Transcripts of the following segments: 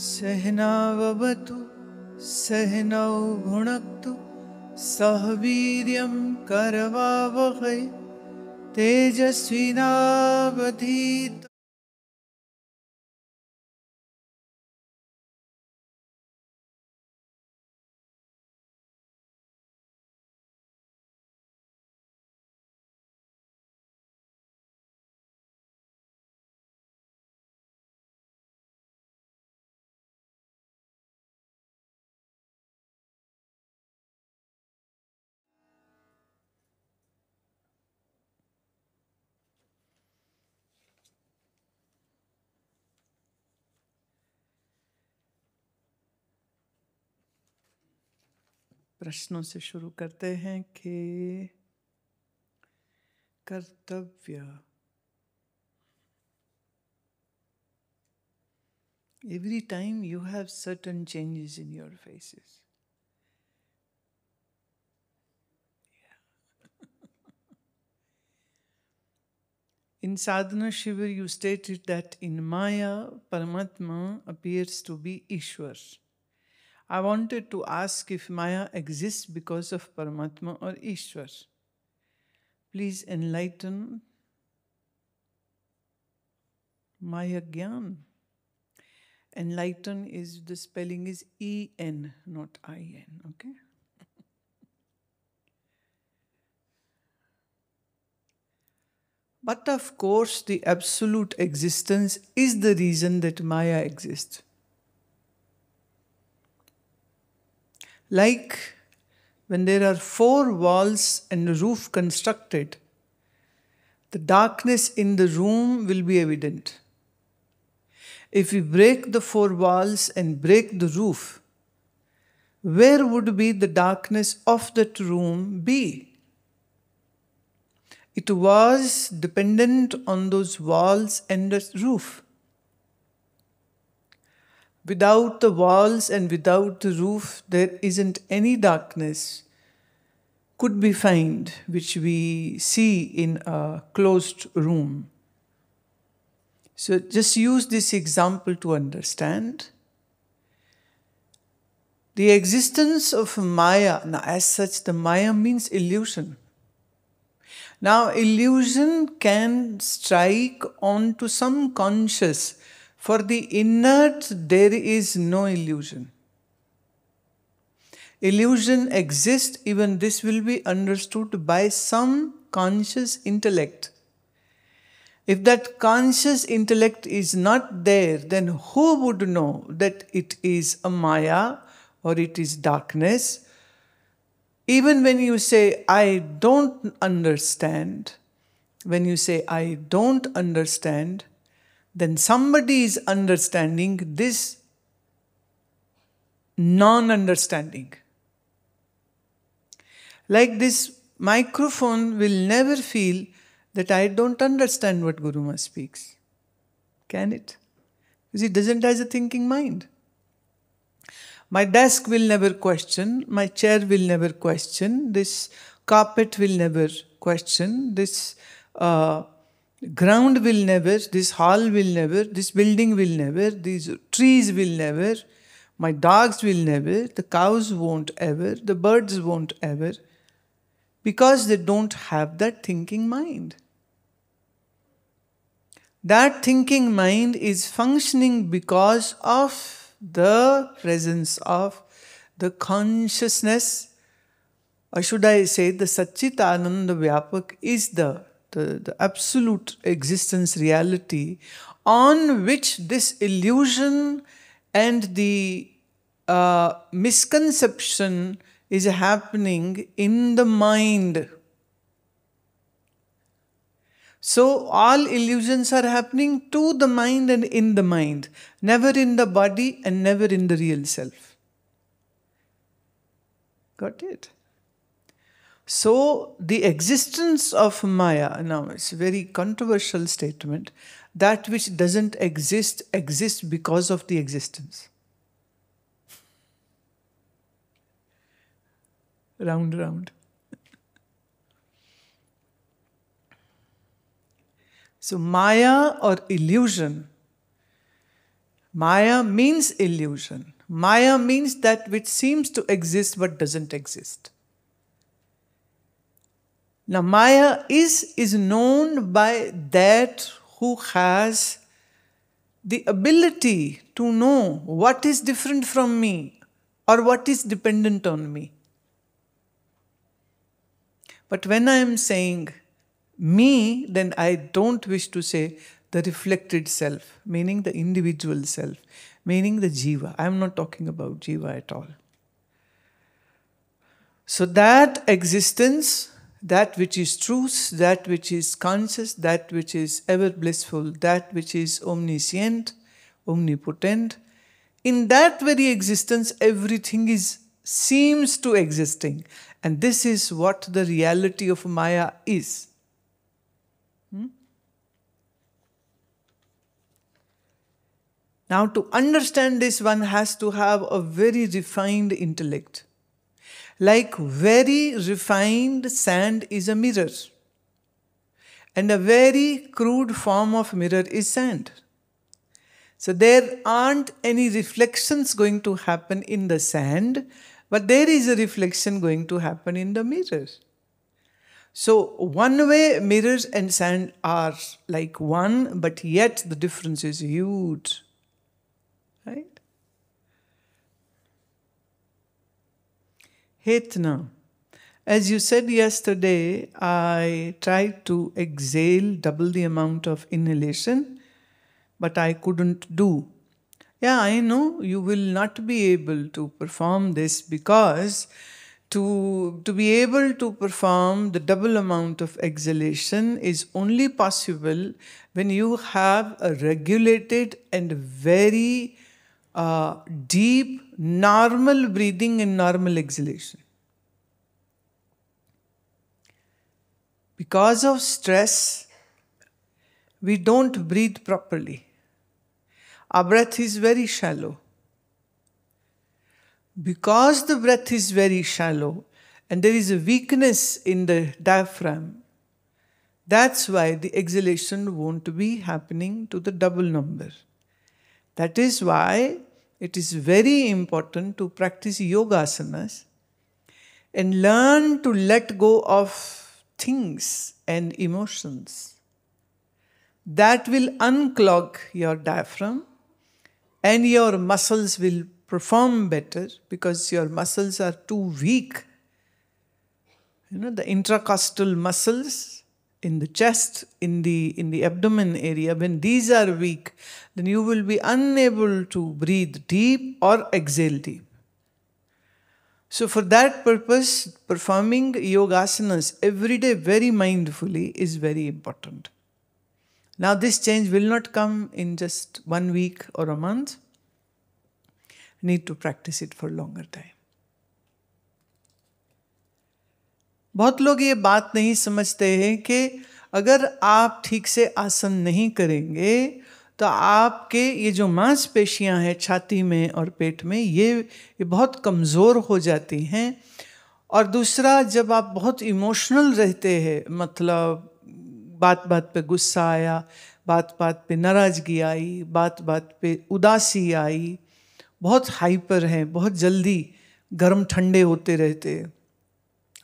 सहनाववतु सहनौ भुनक्तु सह वीर्यं करवावहै तेजस्विनावधीतमस्तु प्रश्नों से शुरू करते हैं कि कर्तव्य। Every time you have certain changes in your faces. In Sadhana Shiva, you stated that in Maya, Paramatma appears to be Ishwar. I wanted to ask if Maya exists because of Paramatma or Ishwar. Please enlighten Maya Gyan. Enlighten is, the spelling is E-N, not I-N, okay? But of course, the absolute existence is the reason that Maya exists. Like when there are 4 walls and a roof constructed, the darkness in the room will be evident. If we break the 4 walls and break the roof, where would be the darkness of that room be? It was dependent on those walls and the roof. Without the walls and without the roof, there isn't any darkness could be found which we see in a closed room. So just use this example to understand. The existence of Maya, now as such the Maya means illusion. Now illusion can strike onto some conscious. For the inert, there is no illusion. Illusion exists, even this will be understood by some conscious intellect. If that conscious intellect is not there, then who would know that it is a Maya or it is darkness? Even when you say, I don't understand, when you say, I don't understand, then somebody is understanding this non-understanding. Like this microphone will never feel that I don't understand what Guru Maharaj speaks. Can it? Because it doesn't have a thinking mind. My desk will never question, my chair will never question, this carpet will never question, this ground will never, this hall will never, this building will never, these trees will never, my dogs will never, the cows won't ever, the birds won't ever, because they don't have that thinking mind. That thinking mind is functioning because of the presence of the consciousness, or should I say the Satchitananda Vyapak is the absolute existence reality on which this illusion and the misconception is happening in the mind. So all illusions are happening to the mind and in the mind, never in the body and never in the real self. Got it? So the existence of Maya, now it's a very controversial statement, that which doesn't exist exists because of the existence. round. So Maya or illusion. Maya means illusion. Maya means that which seems to exist but doesn't exist. Now Maya is known by that who has the ability to know what is different from me or what is dependent on me. But when I am saying me, then I don't wish to say the reflected self, meaning the individual self, meaning the jiva. I am not talking about jiva at all. So that existence, that which is truth, that which is conscious, that which is ever blissful, that which is omniscient, omnipotent, in that very existence everything seems to existing. And this is what the reality of Maya is. Now, to understand this, one has to have a very refined intellect. Like very refined sand is a mirror, and a very crude form of mirror is sand. So there aren't any reflections going to happen in the sand, but there is a reflection going to happen in the mirror. So one way mirrors and sand are like one, but yet the difference is huge. Right? Hetna. As you said yesterday, I tried to exhale double the amount of inhalation, but I couldn't do. Yeah, I know you will not be able to perform this because to be able to perform the double amount of exhalation is only possible when you have a regulated and very deep, normal breathing and normal exhalation. Because of stress, we don't breathe properly. Our breath is very shallow. Because the breath is very shallow and there is a weakness in the diaphragm, that's why the exhalation won't be happening to the double number. That is why it is very important to practice yogasanas and learn to let go of things and emotions. That will unclog your diaphragm and your muscles will perform better because your muscles are too weak. The intracostal muscles in the chest, in the abdomen area, when these are weak, then you will be unable to breathe deep or exhale deep. So for that purpose, performing yogasanas every day very mindfully is very important. Now this change will not come in just 1 week or a month. You need to practice it for longer time. बहुत लोग ये बात नहीं समझते हैं कि अगर आप ठीक से आसन नहीं करेंगे तो आपके ये जो मांसपेशियां हैं छाती में और पेट में ये बहुत कमज़ोर हो जाती हैं। और दूसरा, जब आप बहुत इमोशनल रहते हैं, मतलब बात बात पे गुस्सा आया, बात बात पे नाराज़गी आई, बात बात पे उदासी आई, बहुत हाइपर हैं, बहुत जल्दी गर्म ठंडे होते रहते,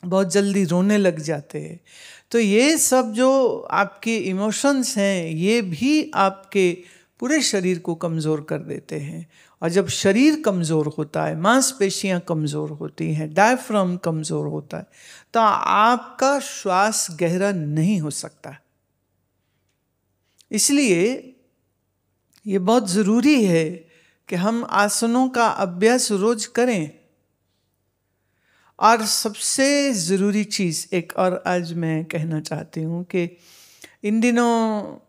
बहुत जल्दी रोने लग जाते हैं, तो ये सब जो आपके इमोशंस हैं ये भी आपके पूरे शरीर को कमज़ोर कर देते हैं। और जब शरीर कमज़ोर होता है, मांसपेशियां कमज़ोर होती हैं, डायफ्राम कमज़ोर होता है, तो आपका श्वास गहरा नहीं हो सकता। इसलिए ये बहुत ज़रूरी है कि हम आसनों का अभ्यास रोज करें। और सबसे ज़रूरी चीज़ एक और आज मैं कहना चाहती हूँ कि इन दिनों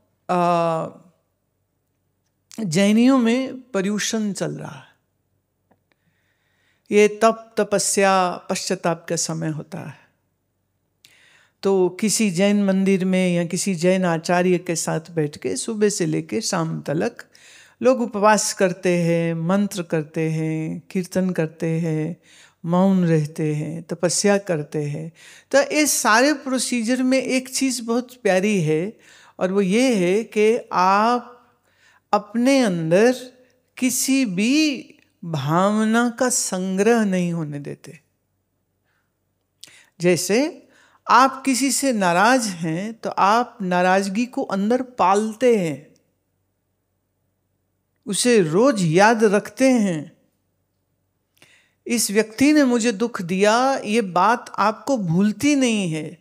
जैनियों में पर्यूषण चल रहा है। ये तप, तपस्या, पश्चाताप का समय होता है। तो किसी जैन मंदिर में या किसी जैन आचार्य के साथ बैठ के सुबह से लेकर शाम तक लोग उपवास करते हैं, मंत्र करते हैं, कीर्तन करते हैं, मौन रहते हैं, तपस्या करते हैं। तो इस सारे प्रोसीजर में एक चीज़ बहुत प्यारी है, और वो ये है कि आप अपने अंदर किसी भी भावना का संग्रह नहीं होने देते। जैसे आप किसी से नाराज हैं तो आप नाराजगी को अंदर पालते हैं, उसे रोज याद रखते हैं। इस व्यक्ति ने मुझे दुख दिया, ये बात आपको भूलती नहीं है।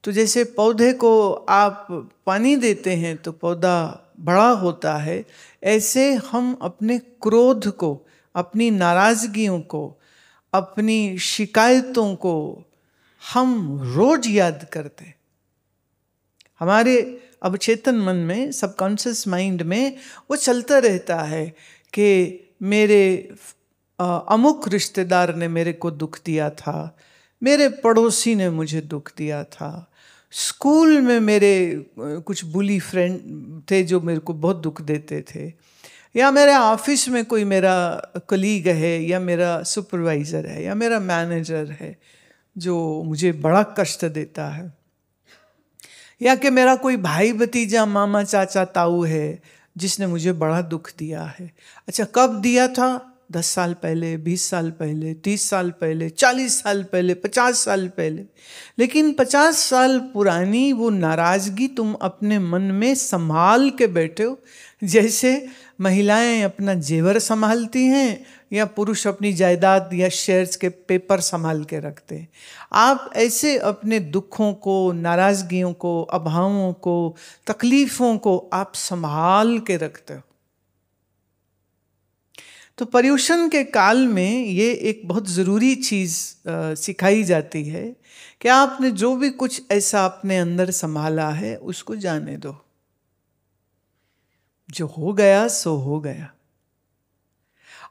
तो जैसे पौधे को आप पानी देते हैं तो पौधा बड़ा होता है, ऐसे हम अपने क्रोध को, अपनी नाराजगियों को, अपनी शिकायतों को हम रोज याद करते। हमारे अवचेतन मन में, सबकॉन्शियस माइंड में वो चलता रहता है कि मेरे अमुक रिश्तेदार ने मेरे को दुख दिया था, मेरे पड़ोसी ने मुझे दुख दिया था, स्कूल में मेरे कुछ बुली फ्रेंड थे जो मेरे को बहुत दुख देते थे, या मेरे ऑफिस में कोई मेरा कलीग है, या मेरा सुपरवाइज़र है, या मेरा मैनेजर है जो मुझे बड़ा कष्ट देता है, या कि मेरा कोई भाई भतीजा, मामा, चाचा, ताऊ है जिसने मुझे बड़ा दुख दिया है। अच्छा, कब दिया था? 10 साल पहले, 20 साल पहले, 30 साल पहले, 40 साल पहले, 50 साल पहले। लेकिन 50 साल पुरानी वो नाराज़गी तुम अपने मन में संभाल के बैठे हो, जैसे महिलाएं अपना जेवर संभालती हैं या पुरुष अपनी जायदाद या शेयर्स के पेपर संभाल के रखते हैं। आप ऐसे अपने दुखों को, नाराज़गियों को, अभावों को, तकलीफ़ों को आप संभाल के रखते हो। तो पर्युषण के काल में ये एक बहुत ज़रूरी चीज़ सिखाई जाती है कि आपने जो भी कुछ ऐसा अपने अंदर संभाला है उसको जाने दो। जो हो गया सो हो गया,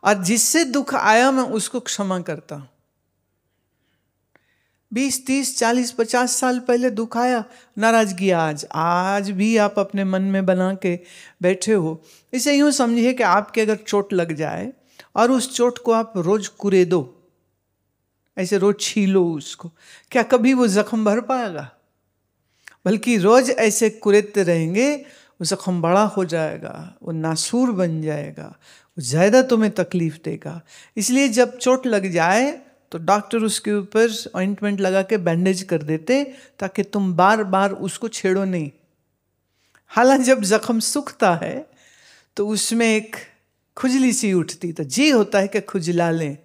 और जिससे दुख आया मैं उसको क्षमा करता हूं। 20, 30, 40, 50 साल पहले दुख आया, नाराजगी आज भी आप अपने मन में बना के बैठे हो। इसे यूं समझिए कि आपके अगर चोट लग जाए और उस चोट को आप रोज कुरेदो, ऐसे रोज छीलो उसको, क्या कभी वो जख्म भर पाएगा? बल्कि रोज ऐसे कुरेदते रहेंगे, वो जख्म बड़ा हो जाएगा, वो नासूर बन जाएगा, वो ज़्यादा तुम्हें तकलीफ देगा। इसलिए जब चोट लग जाए तो डॉक्टर उसके ऊपर ऑइंटमेंट लगा के बैंडेज कर देते ताकि तुम बार बार उसको छेड़ो नहीं। हालांकि जब जख्म सूखता है तो उसमें एक खुजली सी उठती, तो जी होता है कि खुजला लें,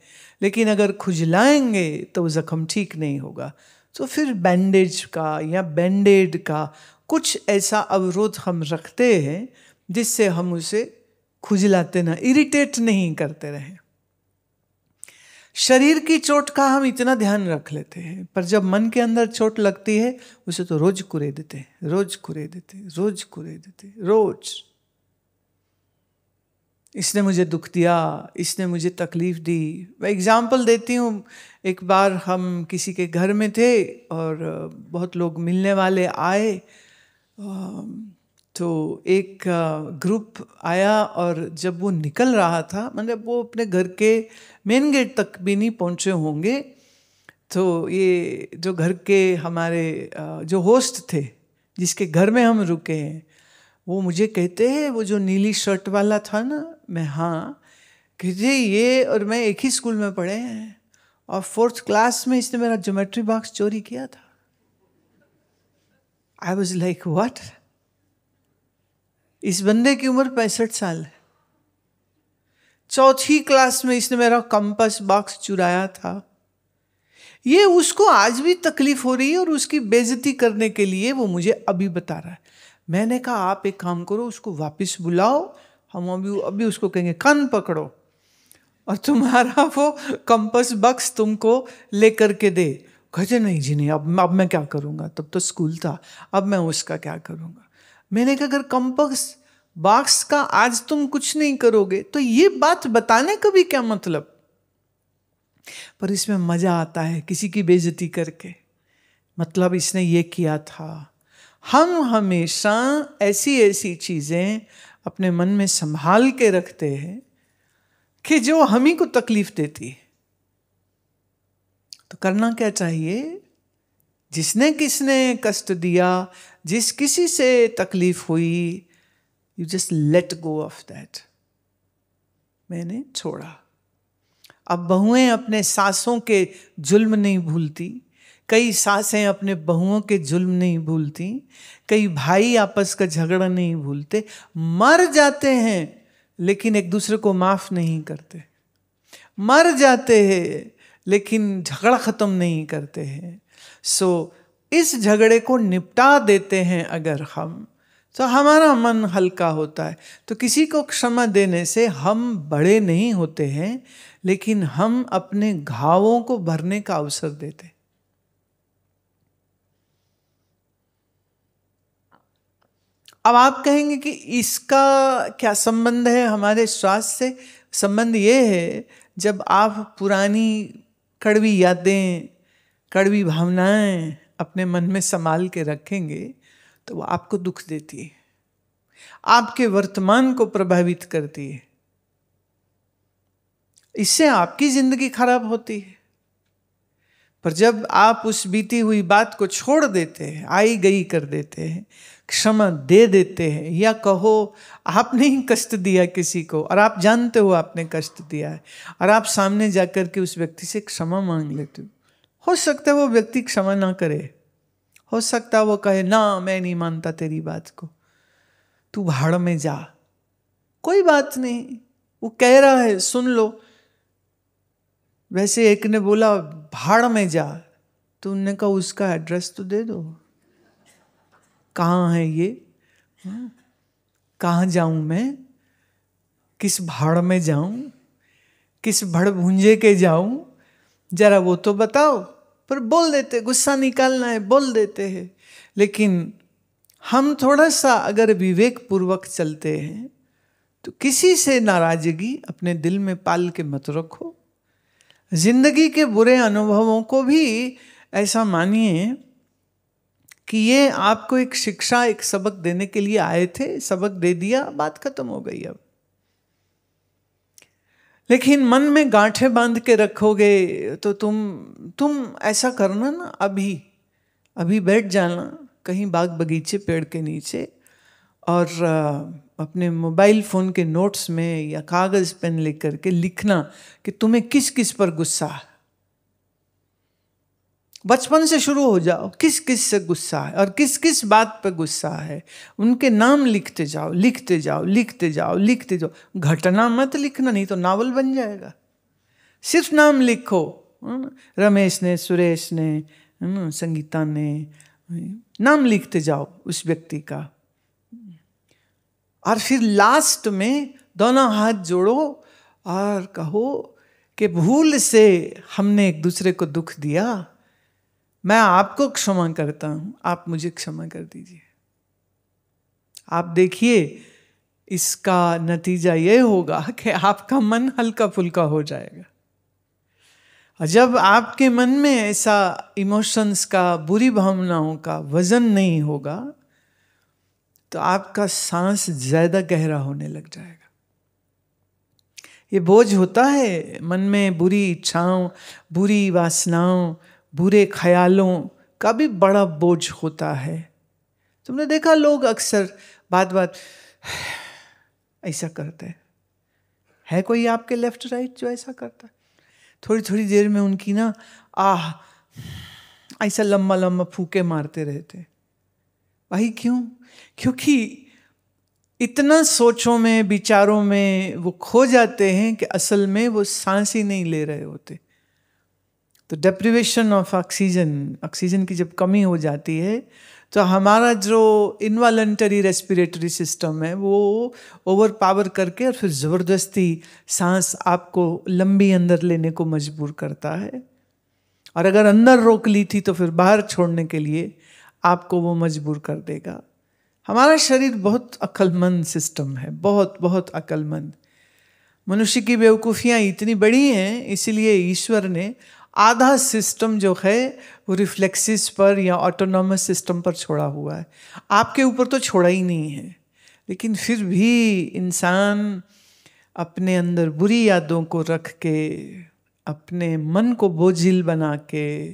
लेकिन अगर खुजलाएंगे तो वो जख्म ठीक नहीं होगा। तो फिर बैंडेज का या बैंडेड का कुछ ऐसा अवरोध हम रखते हैं जिससे हम उसे खुजलाते ना, इरिटेट नहीं करते रहें। शरीर की चोट का हम इतना ध्यान रख लेते हैं, पर जब मन के अंदर चोट लगती है उसे तो रोज कुरे देते, रोज कुरे देते, रोज कुरे देते, रोज। इसने मुझे दुख दिया, इसने मुझे तकलीफ दी। मैं एग्जाम्पल देती हूँ। एक बार हम किसी के घर में थे और बहुत लोग मिलने वाले आए, तो एक ग्रुप आया और जब वो निकल रहा था, मतलब वो अपने घर के मेन गेट तक भी नहीं पहुँचे होंगे, तो ये जो घर के हमारे जो होस्ट थे जिसके घर में हम रुके हैं, वो मुझे कहते हैं, वो जो नीली शर्ट वाला था ना, मैं हाँ, कहते ये और मैं एक ही स्कूल में पढ़े हैं और 4th क्लास में इसने मेरा ज्योमेट्री बॉक्स चोरी किया था। I was like what? इस बंदे की उम्र 65 साल है, 4th क्लास में इसने मेरा कंपास बॉक्स चुराया था। ये उसको आज भी तकलीफ हो रही है और उसकी बेइज्जती करने के लिए वो मुझे अभी बता रहा है। मैंने कहा आप एक काम करो, उसको वापस बुलाओ, हम अभी उसको कहेंगे कान पकड़ो और तुम्हारा वो कंपास बॉक्स तुमको लेकर के दे। कहते नहीं जी नहीं, अब मैं क्या करूँगा, तब तो स्कूल था, अब मैं उसका क्या करूँगा। मैंने कहा अगर कंपास बॉक्स का आज तुम कुछ नहीं करोगे तो ये बात बताने का भी क्या मतलब। पर इसमें मजा आता है किसी की बेइज्जती करके, मतलब इसने ये किया था। हम हमेशा ऐसी ऐसी चीजें अपने मन में संभाल के रखते हैं कि जो हम ही को तकलीफ देती है। तो करना क्या चाहिए? जिसने किसने कष्ट दिया, जिस किसी से तकलीफ हुई, you just let go of that. मैंने छोड़ा। अब बहुएं अपने सासों के जुल्म नहीं भूलती, कई सासें अपने बहुओं के जुल्म नहीं भूलती, कई भाई आपस का झगड़ा नहीं भूलते। मर जाते हैं लेकिन एक दूसरे को माफ नहीं करते, मर जाते हैं लेकिन झगड़ा खत्म नहीं करते हैं। सो इस झगड़े को निपटा देते हैं अगर हम, तो हमारा मन हल्का होता है। तो किसी को क्षमा देने से हम बड़े नहीं होते हैं, लेकिन हम अपने घावों को भरने का अवसर देते। अब आप कहेंगे कि इसका क्या संबंध है हमारे स्वास्थ्य से? संबंध ये है, जब आप पुरानी कड़वी यादें, कड़वी भावनाएं अपने मन में संभाल के रखेंगे तो वो आपको दुख देती है, आपके वर्तमान को प्रभावित करती है, इससे आपकी जिंदगी खराब होती है। पर जब आप उस बीती हुई बात को छोड़ देते हैं, आई गई कर देते हैं, क्षमा दे देते हैं, या कहो आपने ही कष्ट दिया किसी को और आप जानते हो आपने कष्ट दिया है, और आप सामने जाकर के उस व्यक्ति से क्षमा मांग लेते हो सकता है वो व्यक्ति क्षमा ना करे, हो सकता है वो कहे ना मैं नहीं मानता तेरी बात को, तू भाड़ में जा, कोई बात नहीं, वो कह रहा है सुन लो। वैसे एक ने बोला भाड़ में जा, तो उनने कहा उसका एड्रेस तो दे दो, कहाँ है ये, कहाँ जाऊं मैं, किस भाड़ में जाऊं, किस भड़ भुंजे के जाऊं, जरा वो तो बताओ। पर बोल देते, गुस्सा निकालना है बोल देते हैं। लेकिन हम थोड़ा सा अगर विवेक पूर्वक चलते हैं तो किसी से नाराजगी अपने दिल में पाल के मत रखो। जिंदगी के बुरे अनुभवों को भी ऐसा मानिए कि ये आपको एक शिक्षा, एक सबक देने के लिए आए थे, सबक दे दिया, बात खत्म हो गई। अब लेकिन मन में गांठें बांध के रखोगे तो तुम ऐसा करना ना, अभी बैठ जाना कहीं बाग बगीचे पेड़ के नीचे और अपने मोबाइल फ़ोन के नोट्स में या कागज़ पेन लेकर के लिखना कि तुम्हें किस किस पर गुस्सा है। बचपन से शुरू हो जाओ, किस किस से गुस्सा है और किस किस बात पर गुस्सा है, उनके नाम लिखते जाओ लिखते जाओ लिखते जाओ लिखते जाओ। घटना मत लिखना, नहीं तो नावल बन जाएगा। सिर्फ नाम लिखो, रमेश ने, सुरेश ने, संगीता ने, नाम लिखते जाओ उस व्यक्ति का। और फिर लास्ट में दोनों हाथ जोड़ो और कहो कि भूल से हमने एक दूसरे को दुख दिया, मैं आपको क्षमा करता हूं, आप मुझे क्षमा कर दीजिए। आप देखिए इसका नतीजा ये होगा कि आपका मन हल्का फुल्का हो जाएगा। और जब आपके मन में ऐसा इमोशंस का, बुरी भावनाओं का वजन नहीं होगा तो आपका सांस ज्यादा गहरा होने लग जाएगा। ये बोझ होता है मन में, बुरी इच्छाओं, बुरी वासनाओं, बुरे ख्यालों का भी बड़ा बोझ होता है। तुमने देखा लोग अक्सर बात बात ऐसा करते हैं। है कोई आपके लेफ्ट राइट जो ऐसा करता है? थोड़ी थोड़ी देर में उनकी ना ऐसा लंबा लंबा फूके मारते रहते। भाई क्यों? क्योंकि इतना सोचों में, विचारों में वो खो जाते हैं कि असल में वो सांस ही नहीं ले रहे होते। तो डेप्रिवेशन ऑफ ऑक्सीजन की जब कमी हो जाती है तो हमारा जो इनवॉलंटरी रेस्पिरेटरी सिस्टम है वो ओवर पावर करके और फिर ज़बरदस्ती सांस आपको लंबी अंदर लेने को मजबूर करता है। और अगर अंदर रोक ली थी तो फिर बाहर छोड़ने के लिए आपको वो मजबूर कर देगा। हमारा शरीर बहुत अक्लमंद सिस्टम है, बहुत बहुत अक्लमंद। मनुष्य की बेवकूफ़ियाँ इतनी बड़ी हैं, इसलिए ईश्वर ने आधा सिस्टम जो है वो रिफ्लेक्सिस पर या ऑटोनॉमस सिस्टम पर छोड़ा हुआ है। आपके ऊपर तो छोड़ा ही नहीं है, लेकिन फिर भी इंसान अपने अंदर बुरी यादों को रख के अपने मन को बोझिल बना के,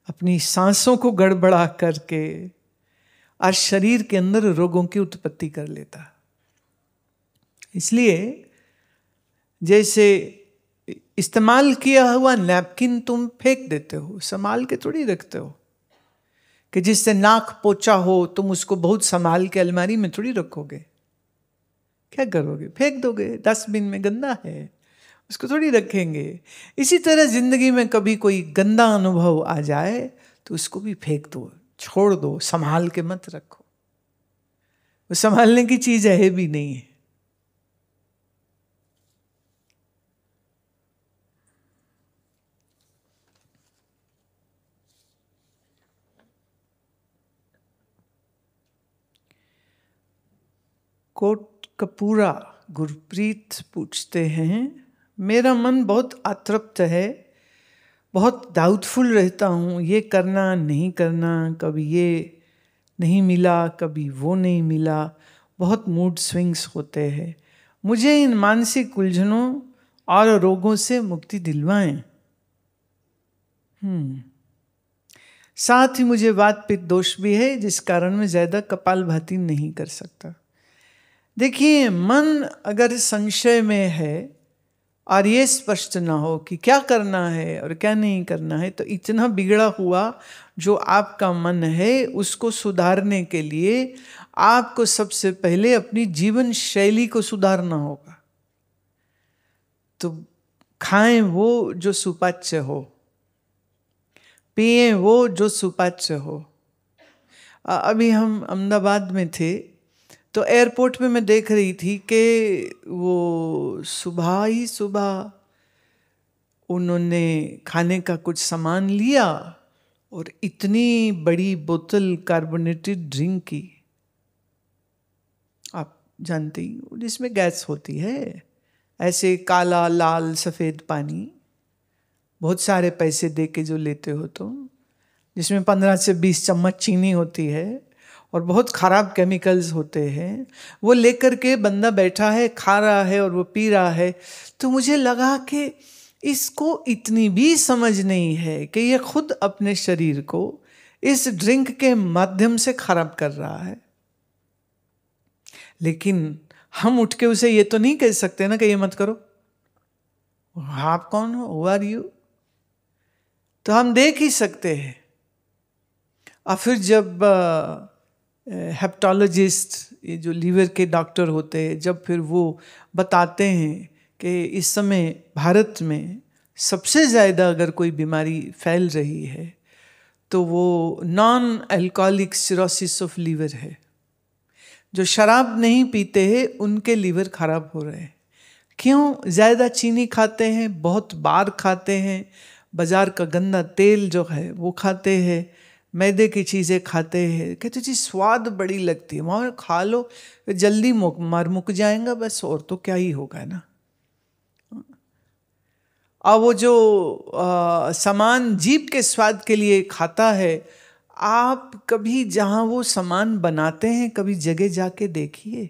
अपनी सांसों को गड़बड़ा करके और शरीर के अंदर रोगों की उत्पत्ति कर लेता। इसलिए जैसे इस्तेमाल किया हुआ नैपकिन तुम फेंक देते हो, संभाल के थोड़ी रखते हो। कि जिससे नाक पोछा हो तुम उसको बहुत संभाल के अलमारी में थोड़ी रखोगे, क्या करोगे? फेंक दोगे, डस्टबिन में, गंदा है, उसको थोड़ी रखेंगे। इसी तरह जिंदगी में कभी कोई गंदा अनुभव आ जाए तो उसको भी फेंक दो, छोड़ दो, संभाल के मत रखो। वो संभालने की चीज है भी नहीं है। कोट कपूरा गुरप्रीत पूछते हैं, मेरा मन बहुत अतृप्त है, बहुत डाउटफुल रहता हूँ, ये करना नहीं करना, कभी ये नहीं मिला कभी वो नहीं मिला, बहुत मूड स्विंग्स होते हैं। मुझे इन मानसिक उलझनों और रोगों से मुक्ति दिलवाएं। साथ ही मुझे वात पित्त दोष भी है, जिस कारण मैं ज्यादा कपालभाति नहीं कर सकता। देखिए, मन अगर संशय में है और ये स्पष्ट ना हो कि क्या करना है और क्या नहीं करना है, तो इतना बिगड़ा हुआ जो आपका मन है उसको सुधारने के लिए आपको सबसे पहले अपनी जीवन शैली को सुधारना होगा। तो खाएं वो जो सुपाच्य हो, पिएं वो जो सुपाच्य हो। अभी हम अहमदाबाद में थे तो एयरपोर्ट पे मैं देख रही थी कि वो सुबह ही सुबह उन्होंने खाने का कुछ सामान लिया और इतनी बड़ी बोतल कार्बोनेटेड ड्रिंक की, आप जानते ही, जिसमें गैस होती है, ऐसे काला लाल सफ़ेद पानी, बहुत सारे पैसे दे के जो लेते हो तुम, जिसमें 15 से 20 चम्मच चीनी होती है और बहुत ख़राब केमिकल्स होते हैं, वो लेकर के बंदा बैठा है, खा रहा है और वो पी रहा है। तो मुझे लगा कि इसको इतनी भी समझ नहीं है कि ये खुद अपने शरीर को इस ड्रिंक के माध्यम से खराब कर रहा है। लेकिन हम उठ के उसे ये तो नहीं कह सकते ना कि ये मत करो। आप कौन हो? Who are you? तो हम देख ही सकते हैं। और फिर जब हेप्टोलॉजिस्ट, ये जो लीवर के डॉक्टर होते हैं, जब फिर वो बताते हैं कि इस समय भारत में सबसे ज़्यादा अगर कोई बीमारी फैल रही है तो वो non alcoholic cirrhosis of liver है। जो शराब नहीं पीते हैं उनके लीवर खराब हो रहे हैं। क्यों? ज़्यादा चीनी खाते हैं, बहुत बार खाते हैं, बाज़ार का गंदा तेल जो है वो खाते हैं, मैदे की चीज़ें खाते हैं। कहते जी स्वाद बड़ी लगती है, वहाँ खा लो जल्दी मुक जाएगा बस, और तो क्या ही होगा ना। और वो जो सामान जीभ के स्वाद के लिए खाता है, आप कभी जहाँ वो सामान बनाते हैं कभी जगह जाके देखिए।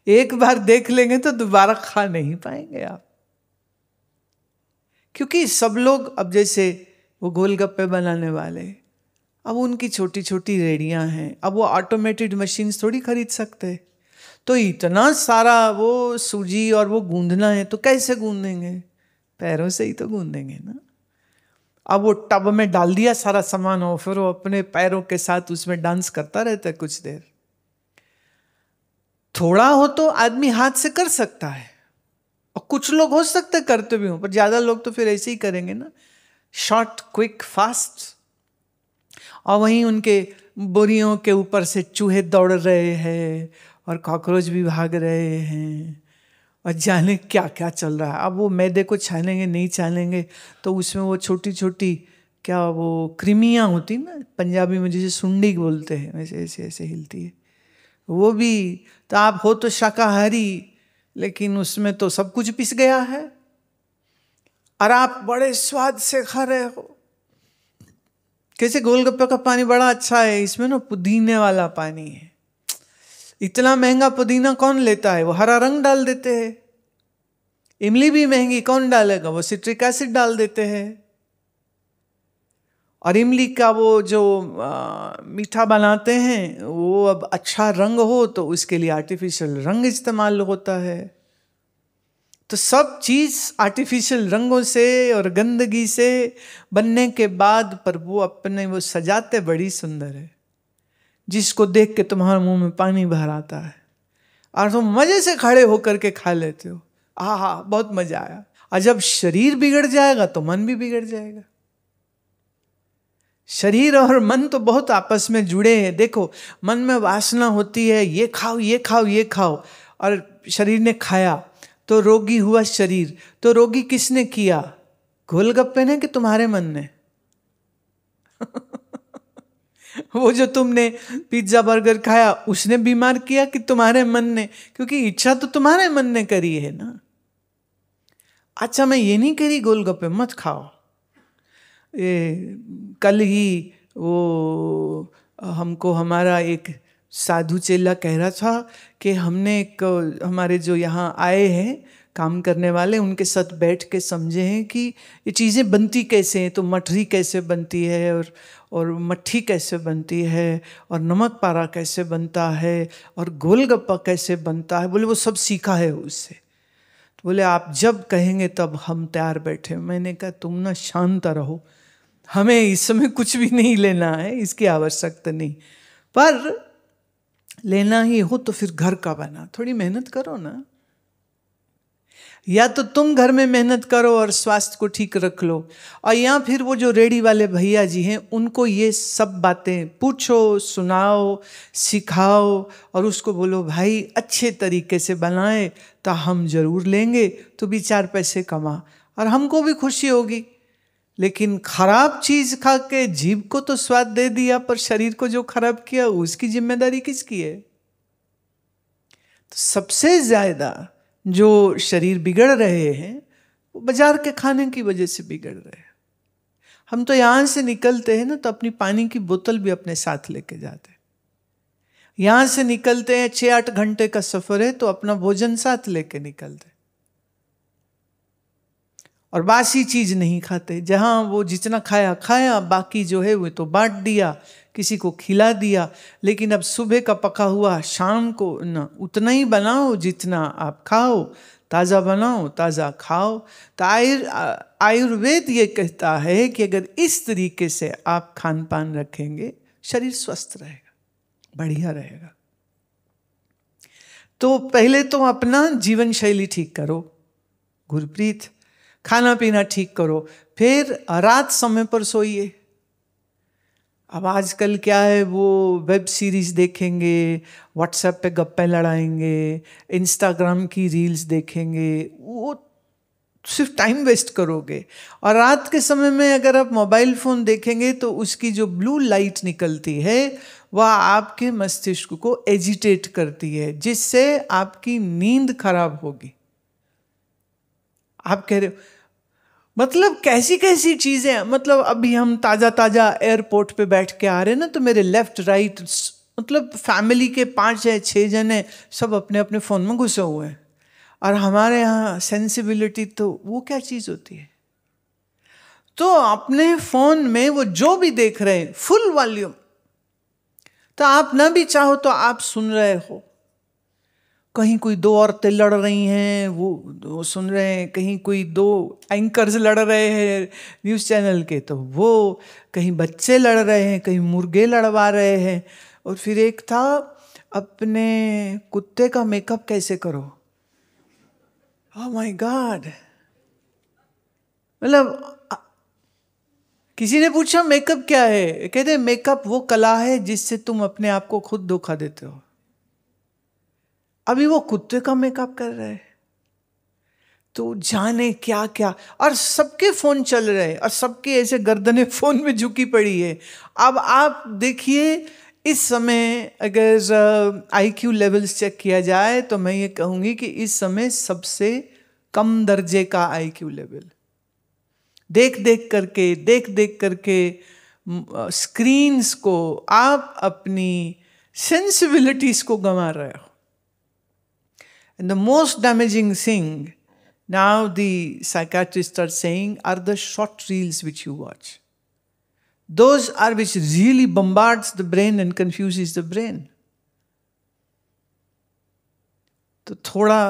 एक बार देख लेंगे तो दोबारा खा नहीं पाएंगे आप। क्योंकि सब लोग, अब जैसे वो गोलगप्पे बनाने वाले, अब उनकी छोटी छोटी रेडियां हैं, अब वो ऑटोमेटेड मशीन्स थोड़ी खरीद सकते, तो इतना सारा वो सूजी और वो गूंदना है तो कैसे गूंदेंगे? पैरों से ही तो गूंदेंगे ना। अब वो टब में डाल दिया सारा सामान हो, फिर वो अपने पैरों के साथ उसमें डांस करता रहता है कुछ देर। थोड़ा हो तो आदमी हाथ से कर सकता है, और कुछ लोग हो सकते करते भी हो, पर ज्यादा लोग तो फिर ऐसे ही करेंगे ना, शॉर्ट क्विक फास्ट। और वहीं उनके बोरियों के ऊपर से चूहे दौड़ रहे हैं और कॉकरोच भी भाग रहे हैं और जाने क्या क्या चल रहा है। अब वो मैदे को छानेंगे नहीं छानेंगे तो उसमें वो छोटी छोटी क्या वो कृमियाँ होती ना, पंजाबी में जैसे सुंडी बोलते हैं, वैसे ऐसे ऐसे हिलती है वो भी। तो आप हो तो शाकाहारी, लेकिन उसमें तो सब कुछ पिस गया है और आप बड़े स्वाद से खा रहे हो। कैसे गोलगप्पे का पानी बड़ा अच्छा है, इसमें ना पुदीने वाला पानी है। इतना महंगा पुदीना कौन लेता है? वो हरा रंग डाल देते हैं, इमली भी महंगी, कौन डालेगा? वो सिट्रिक एसिड डाल देते हैं। और इमली का वो जो मीठा बनाते हैं, वो अब अच्छा रंग हो तो उसके लिए आर्टिफिशियल रंग इस्तेमाल होता है। तो सब चीज आर्टिफिशियल रंगों से और गंदगी से बनने के बाद पर वो अपने वो सजाते बड़ी सुंदर है, जिसको देख के तुम्हारे मुंह में पानी भर आता है और तुम मजे से खड़े होकर के खा लेते हो। आहा, बहुत मजा आया। और जब शरीर बिगड़ जाएगा तो मन भी बिगड़ जाएगा। शरीर और मन तो बहुत आपस में जुड़े हैं। देखो, मन में वासना होती है, ये खाओ ये खाओ ये खाओ, और शरीर ने खाया तो रोगी हुआ शरीर। तो रोगी किसने किया? गोलगप्पे ने कि तुम्हारे मन ने? वो जो तुमने पिज्जा बर्गर खाया उसने बीमार किया कि तुम्हारे मन ने? क्योंकि इच्छा तो तुम्हारे मन ने करी है ना। अच्छा, मैं ये नहीं करी गोलगप्पे मत खाओ। कल ही वो हमको हमारा एक साधु चेला कह रहा था कि हमने एक हमारे जो यहाँ आए हैं काम करने वाले, उनके साथ बैठ के समझे हैं कि ये चीज़ें बनती कैसे हैं। तो मठरी कैसे बनती है और मट्ठी कैसे बनती है और नमक पारा कैसे बनता है और गोलगप्पा कैसे बनता है। बोले वो सब सीखा है उससे। तो बोले आप जब कहेंगे तब हम तैयार बैठे। मैंने कहा तुम ना शांत रहो, हमें इस समय कुछ भी नहीं लेना है, इसकी आवश्यकता नहीं। पर लेना ही हो तो फिर घर का बना, थोड़ी मेहनत करो ना। या तो तुम घर में मेहनत करो और स्वास्थ्य को ठीक रख लो, और या फिर वो जो रेडी वाले भैया जी हैं उनको ये सब बातें पूछो, सुनाओ, सिखाओ और उसको बोलो भाई अच्छे तरीके से बनाए तो हम जरूर लेंगे, तो भी 4 पैसे कमा और हमको भी खुशी होगी। लेकिन खराब चीज खा के जीभ को तो स्वाद दे दिया, पर शरीर को जो खराब किया उसकी जिम्मेदारी किसकी है? तो सबसे ज्यादा जो शरीर बिगड़ रहे हैं वो बाजार के खाने की वजह से बिगड़ रहे हैं। हम तो यहां से निकलते हैं ना तो अपनी पानी की बोतल भी अपने साथ लेके जाते हैं। यहां से निकलते हैं, 6-8 घंटे का सफर है, तो अपना भोजन साथ लेके निकलते हैं और बासी चीज नहीं खाते। जहां वो जितना खाया खाया, बाकी जो है वो तो बांट दिया, किसी को खिला दिया। लेकिन अब सुबह का पका हुआ शाम को ना उतना ही बनाओ जितना आप खाओ, ताज़ा बनाओ ताज़ा खाओ। तो आयुर्वेद ये कहता है कि अगर इस तरीके से आप खान पान रखेंगे, शरीर स्वस्थ रहेगा, बढ़िया रहेगा। तो पहले तो अपना जीवन शैली ठीक करो गुरप्रीत, खाना पीना ठीक करो, फिर रात समय पर सोइए। अब आजकल क्या है, वो वेब सीरीज देखेंगे, व्हाट्सएप पे गप्पे लड़ाएंगे, इंस्टाग्राम की रील्स देखेंगे, वो सिर्फ टाइम वेस्ट करोगे। और रात के समय में अगर आप मोबाइल फोन देखेंगे तो उसकी जो ब्लू लाइट निकलती है वह आपके मस्तिष्क को एजिटेट करती है, जिससे आपकी नींद खराब होगी। आप कह रहे हो मतलब कैसी कैसी चीजें, मतलब अभी हम ताजा ताजा एयरपोर्ट पे बैठ के आ रहे हैं ना, तो मेरे लेफ्ट राइट मतलब फैमिली के 5 या 6 जने सब अपने अपने फोन में घुसे हुए हैं। और हमारे यहाँ सेंसिबिलिटी तो वो क्या चीज होती है। तो अपने फोन में वो जो भी देख रहे हैं फुल वॉल्यूम, तो आप ना भी चाहो तो आप सुन रहे हो। कहीं कोई 2 औरतें लड़ रही हैं वो सुन रहे हैं, कहीं कोई 2 एंकर्स लड़ रहे हैं न्यूज़ चैनल के तो वो, कहीं बच्चे लड़ रहे हैं, कहीं मुर्गे लड़वा रहे हैं। और फिर एक था अपने कुत्ते का मेकअप कैसे करो। ओह माय गॉड, मतलब किसी ने पूछा मेकअप क्या है, कहते मेकअप वो कला है जिससे तुम अपने आप को खुद धोखा देते हो। अभी वो कुत्ते का मेकअप कर रहे हैं, तो जाने क्या क्या। और सबके फोन चल रहे हैं और सबके ऐसे गर्दनें फोन में झुकी पड़ी है। अब आप देखिए, इस समय अगर IQ लेवल्स चेक किया जाए तो मैं ये कहूंगी कि इस समय सबसे कम दर्जे का IQ लेवल। देख देख करके स्क्रीन्स को आप अपनी सेंसिबिलिटीज को गंवा रहे हो। And the most damaging thing Now the psychiatrists are saying are the short reels which you watch. Those are which really bombards the brain and confuses the brain. तो थोड़ा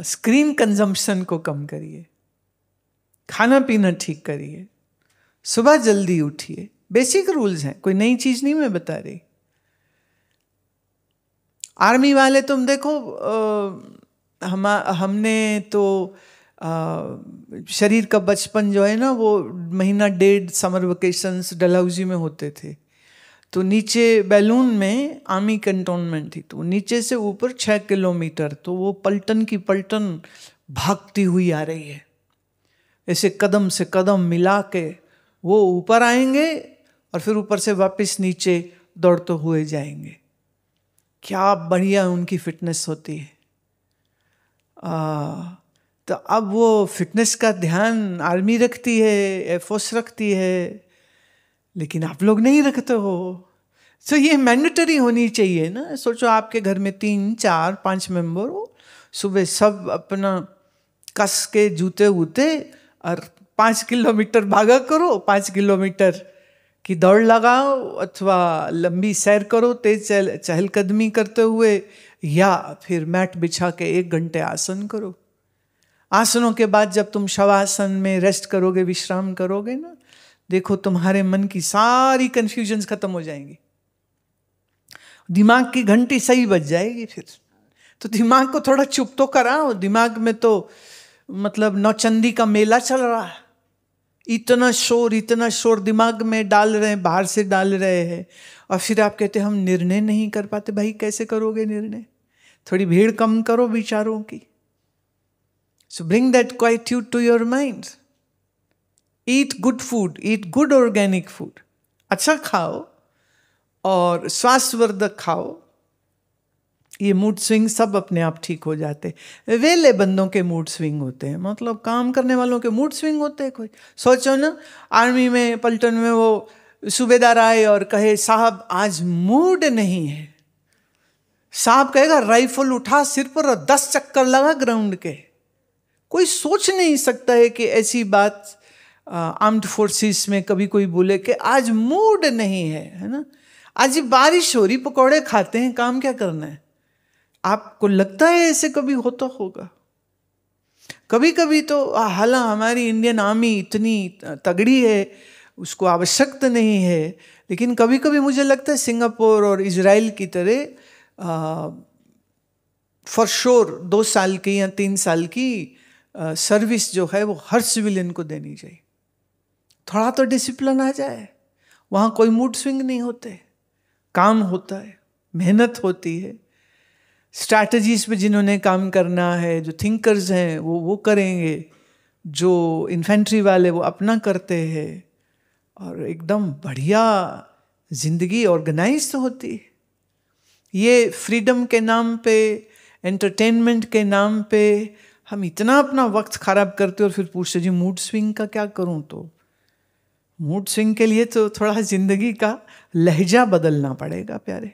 स्क्रीन कंजम्पशन को कम करिए, खाना पीना ठीक करिए, सुबह जल्दी उठिए. बेसिक रूल्स हैं, कोई नई चीज नहीं मैं बता रही. आर्मी वाले तुम देखो, हमने तो शरीर का बचपन जो है ना, वो महीना डेढ़ समर वेकेशंस डलहौजी में होते थे. तो नीचे बैलून में आर्मी कैंटोनमेंट थी, तो नीचे से ऊपर 6 किलोमीटर, तो वो पलटन की पलटन भागती हुई आ रही है. ऐसे कदम से कदम मिला के वो ऊपर आएंगे और फिर ऊपर से वापस नीचे दौड़ते हुए जाएंगे. क्या बढ़िया उनकी फिटनेस होती है. तो अब वो फिटनेस का ध्यान आर्मी रखती है, एयरफोर्स रखती है, लेकिन आप लोग नहीं रखते हो. तो ये मैंडेटरी होनी चाहिए ना. सोचो आपके घर में 3, 4, 5 मेंबर हो, सुबह सब अपना कस के जूते वूते और 5 किलोमीटर भागा करो, 5 किलोमीटर की दौड़ लगाओ, अथवा लंबी सैर करो तेज चहलकदमी करते हुए, या फिर मैट बिछा के 1 घंटे आसन करो. आसनों के बाद जब तुम शवासन में रेस्ट करोगे, विश्राम करोगे ना, देखो तुम्हारे मन की सारी कंफ्यूजन्स खत्म हो जाएंगी. दिमाग की घंटी सही बज जाएगी. फिर तो दिमाग को थोड़ा चुप तो कराओ. दिमाग में तो मतलब नौचंदी का मेला चल रहा है. इतना शोर दिमाग में डाल रहे हैं, बाहर से डाल रहे हैं, और फिर आप कहते हैं हम निर्णय नहीं कर पाते. भाई कैसे करोगे निर्णय? थोड़ी भीड़ कम करो विचारों की. So bring that quietude to your mind. Eat good food, eat good organic food. अच्छा खाओ और स्वास्थ्यवर्धक खाओ. ये मूड स्विंग सब अपने आप ठीक हो जाते. वेले बंदों के मूड स्विंग होते हैं, मतलब काम करने वालों के मूड स्विंग होते हैं. कोई सोचो ना, आर्मी में पलटन में वो सूबेदार आए और कहे साहब आज मूड नहीं है. साहब कहेगा राइफल उठा सिर पर और 10 चक्कर लगा ग्राउंड के. कोई सोच नहीं सकता है कि ऐसी बात आर्म्ड फोर्सेस में कभी कोई बोले कि आज मूड नहीं है ना. आज बारिश हो रही, पकौड़े खाते हैं, काम क्या करना है. आपको लगता है ऐसे कभी होता होगा? कभी कभी तो हालांकि हमारी इंडियन आर्मी इतनी तगड़ी है, उसको आवश्यकता नहीं है, लेकिन कभी कभी मुझे लगता है सिंगापुर और इजराइल की तरह फॉर श्योर 2 साल की या 3 साल की सर्विस जो है वो हर सिविलियन को देनी चाहिए. थोड़ा तो डिसिप्लिन आ जाए. वहाँ कोई मूड स्विंग नहीं होते, काम होता है, मेहनत होती है. स्ट्रैटेजीज पे जिन्होंने काम करना है, जो थिंकर्स हैं वो करेंगे, जो इन्फेंट्री वाले वो अपना करते हैं, और एकदम बढ़िया जिंदगी ऑर्गेनाइज होती है. ये फ्रीडम के नाम पे, एंटरटेनमेंट के नाम पे हम इतना अपना वक्त खराब करते और फिर पूछते जी मूड स्विंग का क्या करूं. तो मूड स्विंग के लिए तो थोड़ा जिंदगी का लहजा बदलना पड़ेगा प्यारे.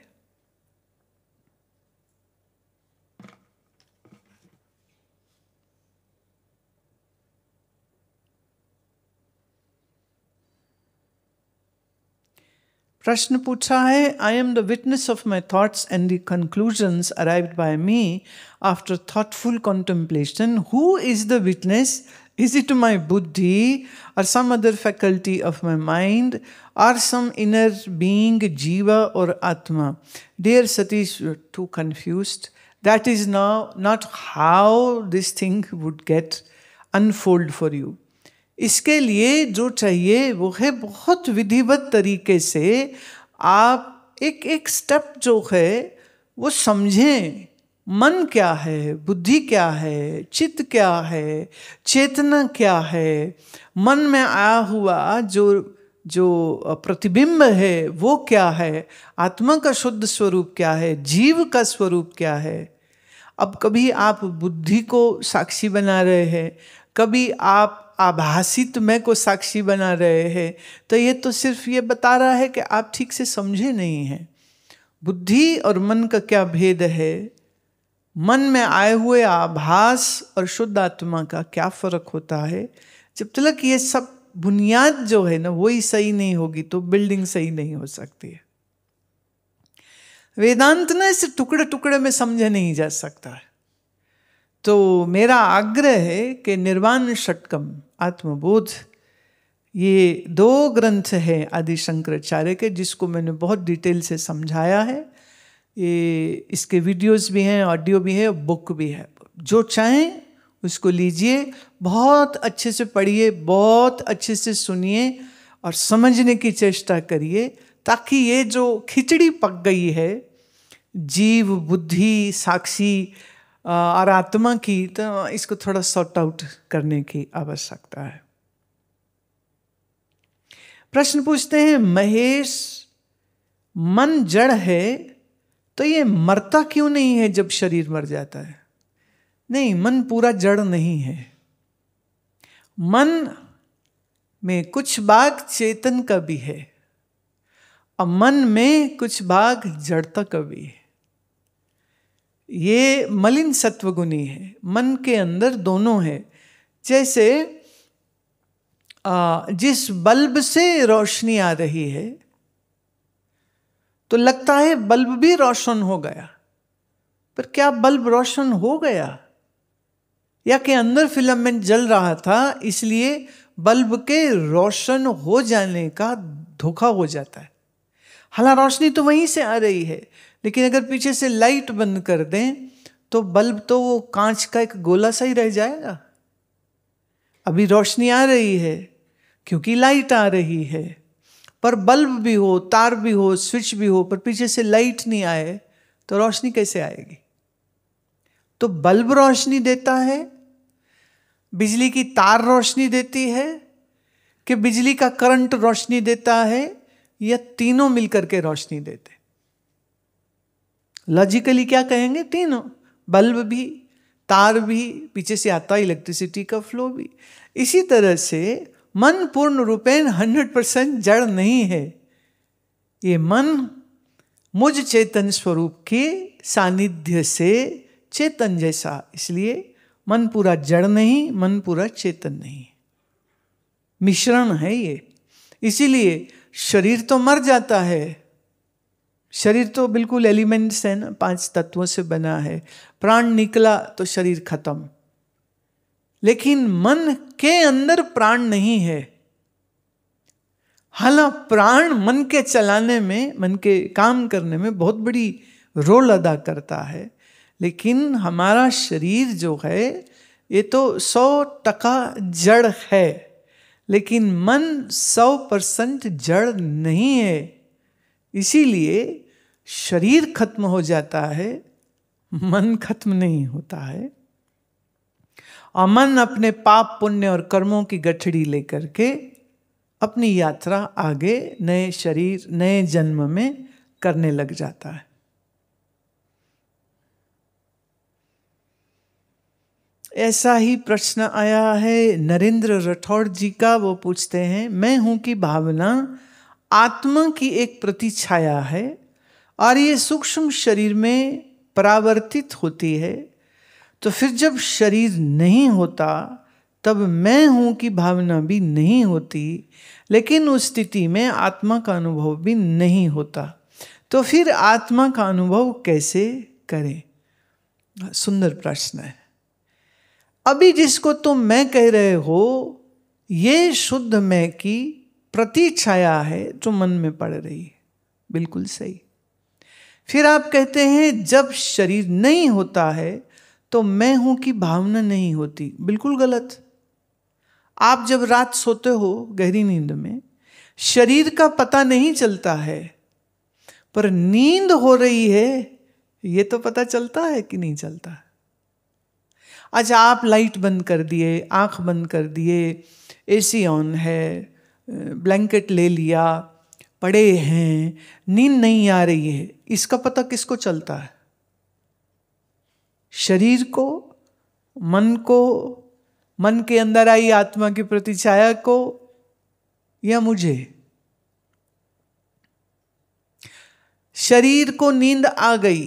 प्रश्न पूछा है, I am the witness of my thoughts and the conclusions arrived by me after thoughtful contemplation. Who is the witness? Is it my buddhi or some other faculty of my mind or some inner being, jiva or atma? Dear Satish, you're too confused. That is now not how this thing would get unfold for you. इसके लिए जो चाहिए वो है बहुत विधिवत तरीके से आप एक एक स्टेप जो है वो समझें. मन क्या है, बुद्धि क्या है, चित्त क्या है, चेतना क्या है, मन में आया हुआ जो प्रतिबिंब है वो क्या है, आत्मा का शुद्ध स्वरूप क्या है, जीव का स्वरूप क्या है. अब कभी आप बुद्धि को साक्षी बना रहे हैं, कभी आप आभासित मैं को साक्षी बना रहे हैं, तो ये तो सिर्फ ये बता रहा है कि आप ठीक से समझे नहीं हैं. बुद्धि और मन का क्या भेद है, मन में आए हुए आभास और शुद्ध आत्मा का क्या फर्क होता है। जब तक ये सब बुनियाद जो है ना वही सही नहीं होगी तो बिल्डिंग सही नहीं हो सकती है। वेदांत ना इसे टुकड़े टुकड़े में समझा नहीं जा सकता है। तो मेरा आग्रह है कि निर्वाण षटकम आत्मबोध, ये 2 ग्रंथ हैं आदि शंकराचार्य के, जिसको मैंने बहुत डिटेल से समझाया है। ये इसके वीडियोस भी हैं, ऑडियो भी है, बुक भी है। जो चाहें उसको लीजिए, बहुत अच्छे से पढ़िए, बहुत अच्छे से सुनिए और समझने की चेष्टा करिए, ताकि ये जो खिचड़ी पक गई है जीव, बुद्धि, साक्षी और आत्मा की, तो इसको थोड़ा सॉर्ट आउट करने की आवश्यकता है। प्रश्न पूछते हैं, महेश मन जड़ है तो ये मरता क्यों नहीं है जब शरीर मर जाता है? नहीं, मन पूरा जड़ नहीं है। मन में कुछ भाग चेतन का भी है और मन में कुछ भाग जड़ता का भी है। ये मलिन सत्वगुणी है, मन के अंदर दोनों है। जैसे जिस बल्ब से रोशनी आ रही है तो लगता है बल्ब भी रोशन हो गया, पर क्या बल्ब रोशन हो गया, या कि अंदर फिलामेंट जल रहा था इसलिए बल्ब के रोशन हो जाने का धोखा हो जाता है। हालांकि रोशनी तो वहीं से आ रही है, लेकिन अगर पीछे से लाइट बंद कर दें तो बल्ब तो वो कांच का एक गोला सा ही रह जाएगा। अभी रोशनी आ रही है क्योंकि लाइट आ रही है, पर बल्ब भी हो, तार भी हो, स्विच भी हो, पर पीछे से लाइट नहीं आए तो रोशनी कैसे आएगी? तो बल्ब रोशनी देता है, बिजली की तार रोशनी देती है, कि बिजली का करंट रोशनी देता है, या तीनों मिलकर के रोशनी देते? लॉजिकली क्या कहेंगे? तीनों, बल्ब भी, तार भी, पीछे से आता इलेक्ट्रिसिटी का फ्लो भी। इसी तरह से मन पूर्ण रूपेण 100% जड़ नहीं है। ये मन मुझ चेतन स्वरूप के सानिध्य से चेतन जैसा, इसलिए मन पूरा जड़ नहीं, मन पूरा चेतन नहीं, मिश्रण है ये। इसीलिए शरीर तो मर जाता है, शरीर तो बिल्कुल एलिमेंट्स है ना, 5 तत्वों से बना है, प्राण निकला तो शरीर खत्म, लेकिन मन के अंदर प्राण नहीं है। हालांकि प्राण मन के चलाने में, मन के काम करने में बहुत बड़ी रोल अदा करता है, लेकिन हमारा शरीर जो है ये तो 100% जड़ है, लेकिन मन 100% जड़ नहीं है। इसीलिए शरीर खत्म हो जाता है, मन खत्म नहीं होता है। और मन अपने पाप पुण्य और कर्मों की गठड़ी लेकर के अपनी यात्रा आगे नए शरीर, नए जन्म में करने लग जाता है। ऐसा ही प्रश्न आया है नरेंद्र राठौड़ जी का। वो पूछते हैं, मैं हूं की भावना आत्मा की एक प्रतिछाया है और ये सूक्ष्म शरीर में परावर्तित होती है, तो फिर जब शरीर नहीं होता तब मैं हूं की भावना भी नहीं होती, लेकिन उस स्थिति में आत्मा का अनुभव भी नहीं होता, तो फिर आत्मा का अनुभव कैसे करें? सुंदर प्रश्न है। अभी जिसको तुम मैं कह रहे हो ये शुद्ध मैं की प्रतिछाया है जो मन में पड़ रही है, बिल्कुल सही। फिर आप कहते हैं जब शरीर नहीं होता है तो मैं हूं की भावना नहीं होती, बिल्कुल गलत। आप जब रात सोते हो गहरी नींद में, शरीर का पता नहीं चलता है, पर नींद हो रही है ये तो पता चलता है कि नहीं चलता है? अच्छा, आप लाइट बंद कर दिए, आंख बंद कर दिए, एसी ऑन है, ब्लैंकेट ले लिया, पड़े हैं, नींद नहीं आ रही है, इसका पता किसको चलता है? शरीर को, मन को, मन के अंदर आई आत्मा की प्रतिछाया को, या मुझे? शरीर को नींद आ गई,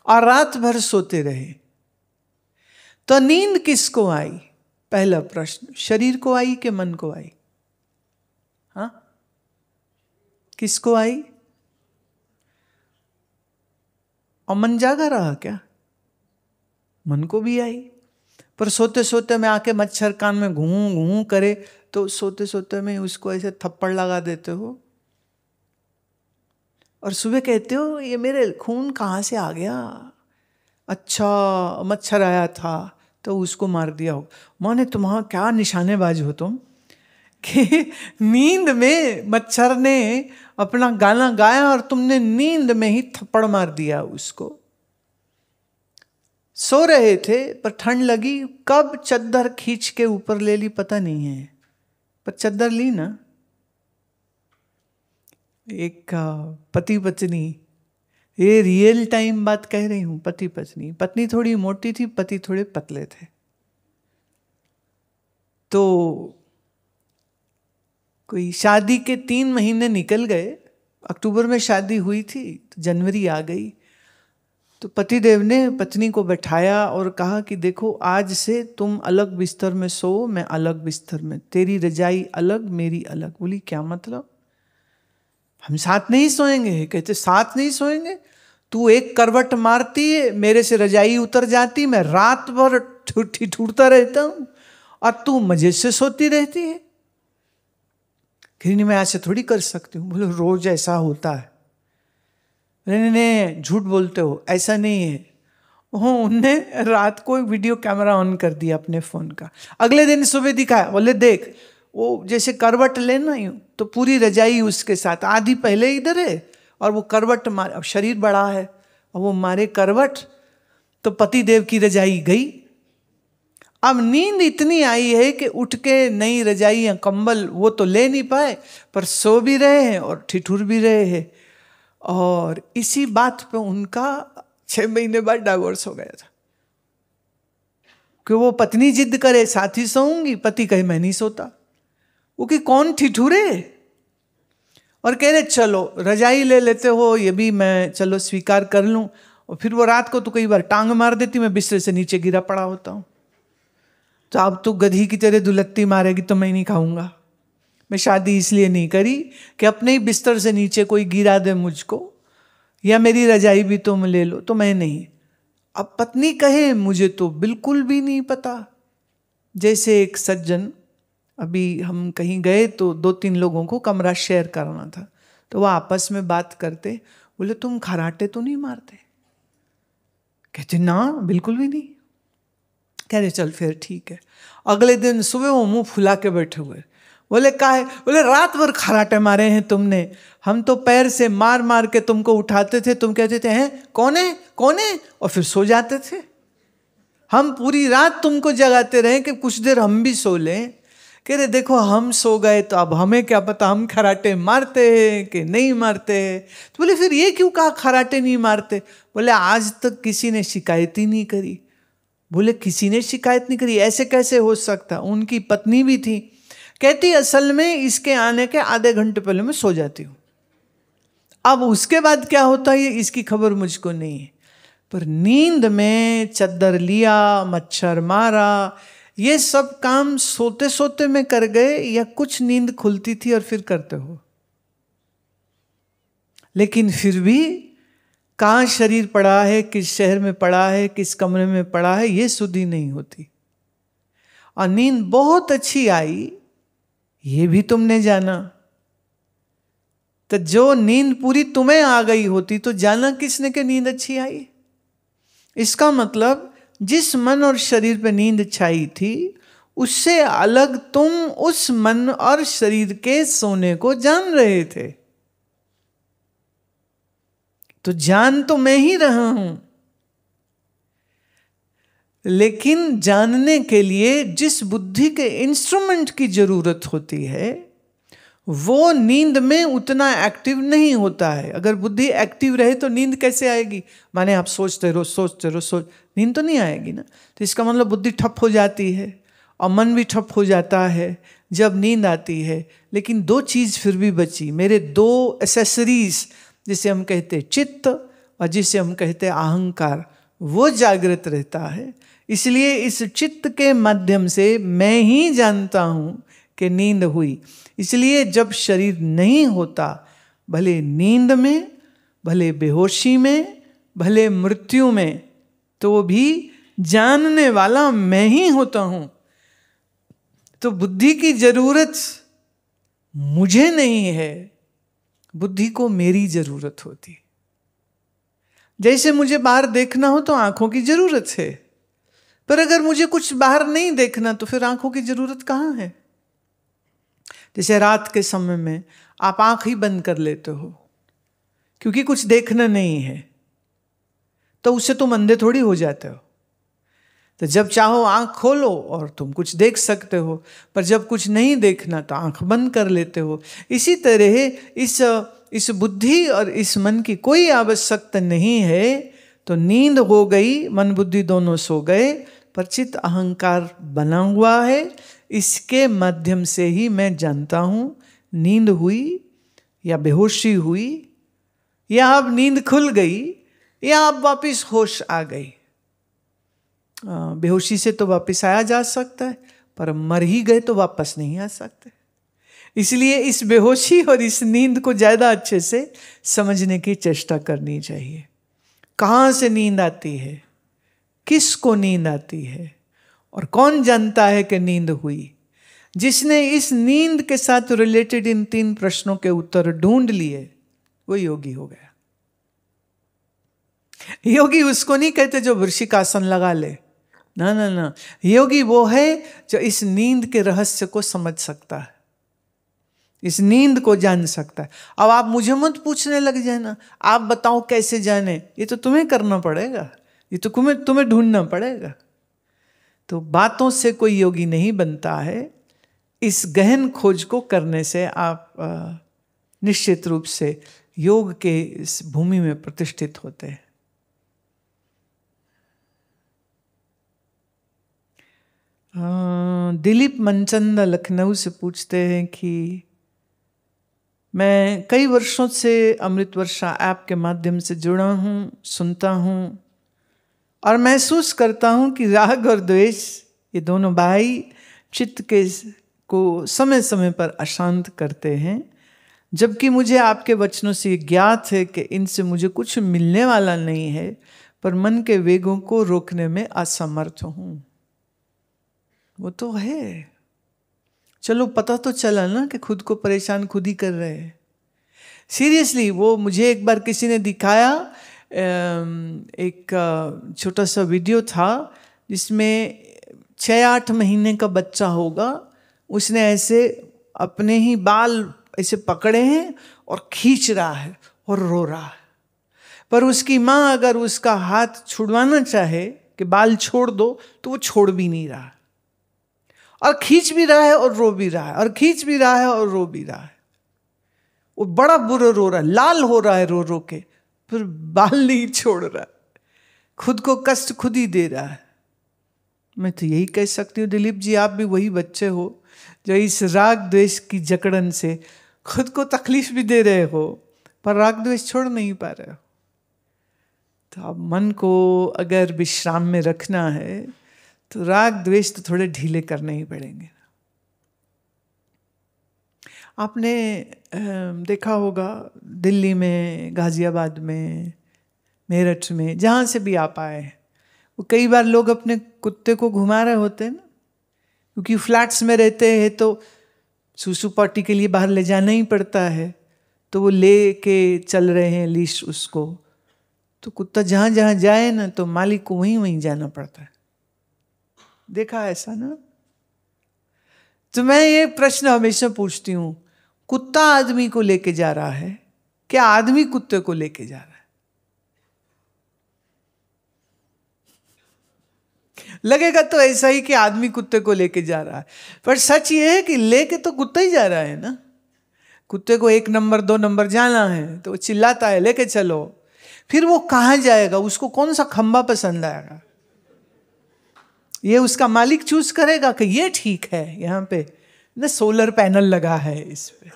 और रात भर सोते रहे, तो नींद किसको आई? पहला प्रश्न, शरीर को आई कि मन को आई? हाँ, किसको आई? और मन जागा रहा क्या? मन को भी आई। पर सोते सोते में आके मच्छर कान में घूं घूं करे तो सोते सोते में उसको ऐसे थप्पड़ लगा देते हो और सुबह कहते हो ये मेरे खून कहाँ से आ गया? अच्छा, मच्छर आया था तो उसको मार दिया हो। माने तुम्हारा क्या निशानेबाज हो तुम कि नींद में मच्छर ने अपना गाना गाया और तुमने नींद में ही थप्पड़ मार दिया उसको। सो रहे थे पर ठंड लगी, कब चद्दर खींच के ऊपर ले ली पता नहीं है, पर चद्दर ली ना। एक पति पत्नी, ये रियल टाइम बात कह रही हूं, पति पत्नी, पत्नी थोड़ी मोटी थी, पति थोड़े पतले थे। तो कोई शादी के 3 महीने निकल गए, अक्टूबर में शादी हुई थी, तो जनवरी आ गई। तो पतिदेव ने पत्नी को बैठाया और कहा कि देखो आज से तुम अलग बिस्तर में सो, मैं अलग बिस्तर में, तेरी रजाई अलग मेरी अलग। बोली क्या मतलब? हम साथ नहीं सोएंगे? कहते साथ नहीं सोएंगे, तू एक करवट मारती है, मेरे से रजाई उतर जाती, मैं रात भर ठिठुरता रहता हूं और तू मजे से सोती रहती है। नहीं मैं ऐसे थोड़ी कर सकती हूँ। बोले रोज ऐसा होता है। नहीं झूठ बोलते हो, ऐसा नहीं है। उनने रात को वीडियो कैमरा ऑन कर दिया अपने फोन का, अगले दिन सुबह दिखाया, बोले देख वो जैसे करवट लेना यूं तो पूरी रजाई उसके साथ, आधी पहले इधर है और वो करवट मार, अब शरीर बड़ा है और वो मारे करवट तो पति देव की रजाई गई। अब नींद इतनी आई है कि उठ के नई रजाई या कंबल वो तो ले नहीं पाए, पर सो भी रहे हैं और ठिठुर भी रहे हैं। और इसी बात पे उनका 6 महीने बाद डाइवोर्स हो गया था कि वो पत्नी जिद करे साथ ही सोऊंगी, पति कहे मैं नहीं सोता। वो कि कौन ठिठुरे, और कह रहे चलो रजाई ले लेते हो, ये भी मैं चलो स्वीकार कर लूं। और फिर वो रात को तो कई बार टांग मार देती, मैं बिस्तर से नीचे गिरा पड़ा होता हूं। तो अब तो गधी की तरह दुलत्ती मारेगी तो मैं नहीं खाऊंगा। मैं शादी इसलिए नहीं करी कि अपने ही बिस्तर से नीचे कोई गिरा दे मुझको, या मेरी रजाई भी तुम ले लो, तो मैं नहीं। अब पत्नी कहे मुझे तो बिल्कुल भी नहीं पता। जैसे एक सज्जन, अभी हम कहीं गए तो 2-3 लोगों को कमरा शेयर करना था, तो वह आपस में बात करते, बोले तुम खराटे तो नहीं मारते? कहते ना बिल्कुल भी नहीं। कह रहे चल फिर ठीक है। अगले दिन सुबह वो मुंह फुला के बैठे हुए, बोले काहे? बोले रात भर खराटे मारे हैं तुमने, हम तो पैर से मार मार के तुमको उठाते थे, तुम कहते थे हैं कौन है कौन है, और फिर सो जाते थे। हम पूरी रात तुमको जगाते रहे कि कुछ देर हम भी सो लें। कह रहे देखो हम सो गए तो अब हमें क्या पता हम खराटे मारते हैं कि नहीं मारते हैं। तो बोले फिर ये क्यों कहा खराटे नहीं मारते? बोले आज तक किसी ने शिकायत ही नहीं करी। बोले किसी ने शिकायत नहीं करी, ऐसे कैसे हो सकता? उनकी पत्नी भी थी। कहती असल में इसके आने के आधे घंटे पहले मैं सो जाती हूँ, अब उसके बाद क्या होता है इसकी खबर मुझको नहीं है। पर नींद में चद्दर लिया, मच्छर मारा, ये सब काम सोते सोते में कर गए या कुछ नींद खुलती थी और फिर करते हो? लेकिन फिर भी कहाँ शरीर पड़ा है, किस शहर में पड़ा है, किस कमरे में पड़ा है, ये सुधि नहीं होती। और नींद बहुत अच्छी आई ये भी तुमने जाना। तो जो नींद पूरी तुम्हें आ गई होती तो जाना किसने कि नींद अच्छी आई? इसका मतलब जिस मन और शरीर पे नींद छाई थी उससे अलग तुम उस मन और शरीर के सोने को जान रहे थे। तो जान तो मैं ही रहा हूं, लेकिन जानने के लिए जिस बुद्धि के इंस्ट्रूमेंट की जरूरत होती है वो नींद में उतना एक्टिव नहीं होता है। अगर बुद्धि एक्टिव रहे तो नींद कैसे आएगी? माने आप सोचते रहो, नींद तो नहीं आएगी ना। तो इसका मतलब बुद्धि ठप हो जाती है और मन भी ठप हो जाता है जब नींद आती है। लेकिन 2 चीज फिर भी बची, मेरे 2 एसेसरीज जिसे हम कहते चित्त और जिसे हम कहते हैं अहंकार, वो जागृत रहता है। इसलिए इस चित्त के माध्यम से मैं ही जानता हूं कि नींद हुई। इसलिए जब शरीर नहीं होता, भले नींद में, भले बेहोशी में, भले मृत्यु में, तो भी जानने वाला मैं ही होता हूं। तो बुद्धि की जरूरत मुझे नहीं है, बुद्धि को मेरी जरूरत होती। जैसे मुझे बाहर देखना हो तो आंखों की जरूरत है, पर अगर मुझे कुछ बाहर नहीं देखना तो फिर आंखों की जरूरत कहां है? जैसे रात के समय में आप आंख ही बंद कर लेते हो क्योंकि कुछ देखना नहीं है, तो उससे तुम अंधे थोड़ी हो जाते हो। तो जब चाहो आंख खोलो और तुम कुछ देख सकते हो, पर जब कुछ नहीं देखना तो आंख बंद कर लेते हो। इसी तरह इस बुद्धि और इस मन की कोई आवश्यकता नहीं है। तो नींद हो गई, मन बुद्धि दोनों सो गए, पर चित्त अहंकार बना हुआ है। इसके माध्यम से ही मैं जानता हूं नींद हुई या बेहोशी हुई, या अब नींद खुल गई, या अब वापिस होश आ गई। बेहोशी से तो वापस आया जा सकता है, पर मर ही गए तो वापस नहीं आ सकते। इसलिए इस बेहोशी और इस नींद को ज्यादा अच्छे से समझने की चेष्टा करनी चाहिए। कहाँ से नींद आती है, किसको नींद आती है, और कौन जानता है कि नींद हुई? जिसने इस नींद के साथ रिलेटेड इन 3 प्रश्नों के उत्तर ढूंढ लिए, वो योगी हो गया। योगी उसको नहीं कहते जो वृश्चिकासन लगा ले, ना ना ना। योगी वो है जो इस नींद के रहस्य को समझ सकता है, इस नींद को जान सकता है। अब आप मुझे मत पूछने लग जाए ना, आप बताओ कैसे जाने, ये तो तुम्हें करना पड़ेगा, ये तो तुम्हें ढूंढना पड़ेगा। तो बातों से कोई योगी नहीं बनता है, इस गहन खोज को करने से आप निश्चित रूप से योग के इस भूमि में प्रतिष्ठित होते हैं। दिलीप मनचंदा लखनऊ से पूछते हैं कि मैं कई वर्षों से अमृत वर्षा ऐप के माध्यम से जुड़ा हूँ, सुनता हूँ और महसूस करता हूँ कि राग और द्वेष ये दोनों भाई चित्त के को समय समय पर अशांत करते हैं, जबकि मुझे आपके वचनों से ये ज्ञात है कि इनसे मुझे कुछ मिलने वाला नहीं है, पर मन के वेगों को रोकने में असमर्थ हूँ। वो तो है, चलो पता तो चला ना कि खुद को परेशान खुद ही कर रहे हैं। सीरियसली, वो मुझे एक बार किसी ने दिखाया, एक छोटा सा वीडियो था जिसमें 6-8 महीने का बच्चा होगा, उसने ऐसे अपने ही बाल ऐसे पकड़े हैं और खींच रहा है और रो रहा है, पर उसकी माँ अगर उसका हाथ छुड़वाना चाहे कि बाल छोड़ दो तो वो छोड़ भी नहीं रहा, और खींच भी रहा है और रो भी रहा है, और खींच भी रहा है और रो भी रहा है। वो बड़ा बुरा रो रहा है, लाल हो रहा है रो रो के, फिर बाल नहीं छोड़ रहा है, खुद को कष्ट खुद ही दे रहा है। मैं तो यही कह सकती हूँ दिलीप जी, आप भी वही बच्चे हो जो इस राग द्वेष की जकड़न से खुद को तकलीफ भी दे रहे हो, पर राग द्वेष छोड़ नहीं पा रहे हो। तो अब मन को अगर विश्राम में रखना है तो राग द्वेष तो थोड़े ढीले करने ही पड़ेंगे। आपने देखा होगा दिल्ली में, गाजियाबाद में, मेरठ में, जहाँ से भी आप आए, वो कई बार लोग अपने कुत्ते को घुमा रहे होते हैं ना, क्योंकि फ्लैट्स में रहते हैं तो सूसू पॉटी के लिए बाहर ले जाना ही पड़ता है, तो वो ले के चल रहे हैं लीश उसको, तो कुत्ता जहाँ जहाँ जाए ना तो मालिक को वहीं वहीं जाना पड़ता है। देखा ऐसा ना? तो मैं ये प्रश्न हमेशा पूछती हूं, कुत्ता आदमी को लेके जा रहा है, क्या आदमी कुत्ते को लेके जा रहा है? लगेगा तो ऐसा ही कि आदमी कुत्ते को लेके जा रहा है, पर सच ये है कि लेके तो कुत्ता ही जा रहा है ना। कुत्ते को 1 नंबर 2 नंबर जाना है तो वो चिल्लाता है लेके चलो, फिर वो कहाँ जाएगा, उसको कौन सा खंबा पसंद आएगा, ये उसका मालिक चूज करेगा कि ये ठीक है, यहाँ पे ना सोलर पैनल लगा है इस पे,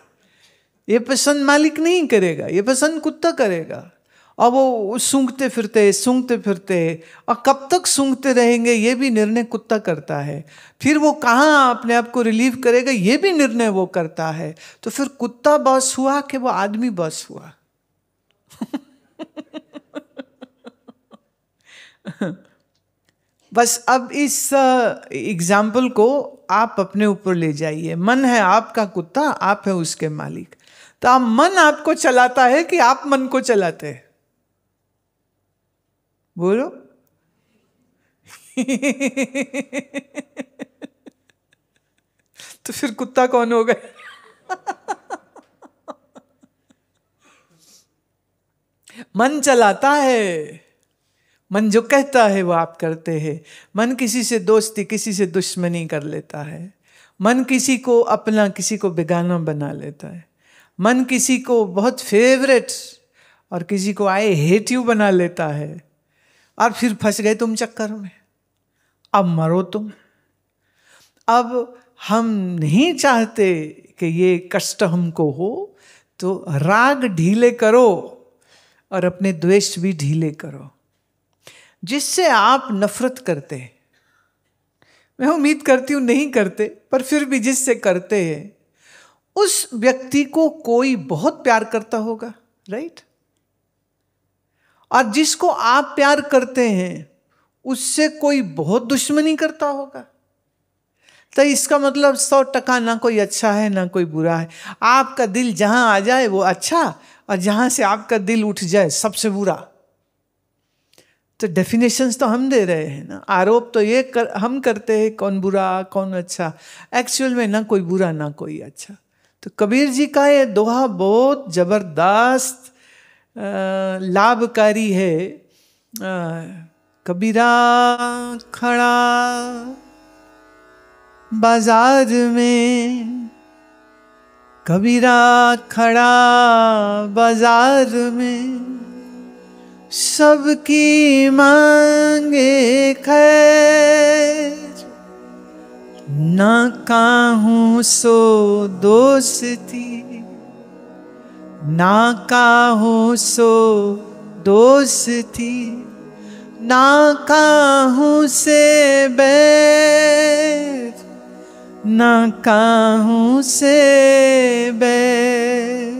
ये पसंद मालिक नहीं करेगा, ये पसंद कुत्ता करेगा। और वो सूंघते फिरते, और कब तक सूंघते रहेंगे ये भी निर्णय कुत्ता करता है। फिर वो कहाँ अपने आप को रिलीव करेगा ये भी निर्णय वो करता है। तो फिर कुत्ता बॉस हुआ कि वो आदमी बॉस हुआ? बस अब इस एग्जाम्पल को आप अपने ऊपर ले जाइए। मन है आपका कुत्ता, आप है उसके मालिक। तो आप मन आपको चलाता है कि आप मन को चलाते हैं? बोलो। तो फिर कुत्ता कौन हो गए? मन चलाता है। मन जो कहता है वो आप करते हैं। मन किसी से दोस्ती, किसी से दुश्मनी कर लेता है। मन किसी को अपना, किसी को बेगाना बना लेता है। मन किसी को बहुत फेवरेट और किसी को आई हेट यू बना लेता है। और फिर फंस गए तुम चक्कर में। अब मरो तुम। अब हम नहीं चाहते कि ये कष्ट हमको हो, तो राग ढीले करो और अपने द्वेष भी ढीले करो, जिससे आप नफरत करते हैं। मैं उम्मीद करती हूं नहीं करते, पर फिर भी जिससे करते हैं उस व्यक्ति को कोई बहुत प्यार करता होगा, राइट? और जिसको आप प्यार करते हैं उससे कोई बहुत दुश्मनी करता होगा। तो इसका मतलब 100% ना कोई अच्छा है ना कोई बुरा है। आपका दिल जहां आ जाए वो अच्छा, और जहां से आपका दिल उठ जाए सबसे बुरा। तो डेफिनेशंस तो हम दे रहे हैं ना, आरोप तो ये हम करते हैं कौन बुरा कौन अच्छा। एक्चुअल में ना कोई बुरा ना कोई अच्छा। तो कबीर जी का ये दोहा बहुत जबरदस्त लाभकारी है। कबीरा खड़ा बाजार में, कबीरा खड़ा बाजार में, सबकी मांगे खैर, ना काहूं सो दोस्ती, ना काहूं सो दोस्ती, ना काहूं से बैर, ना काहूं से बैर।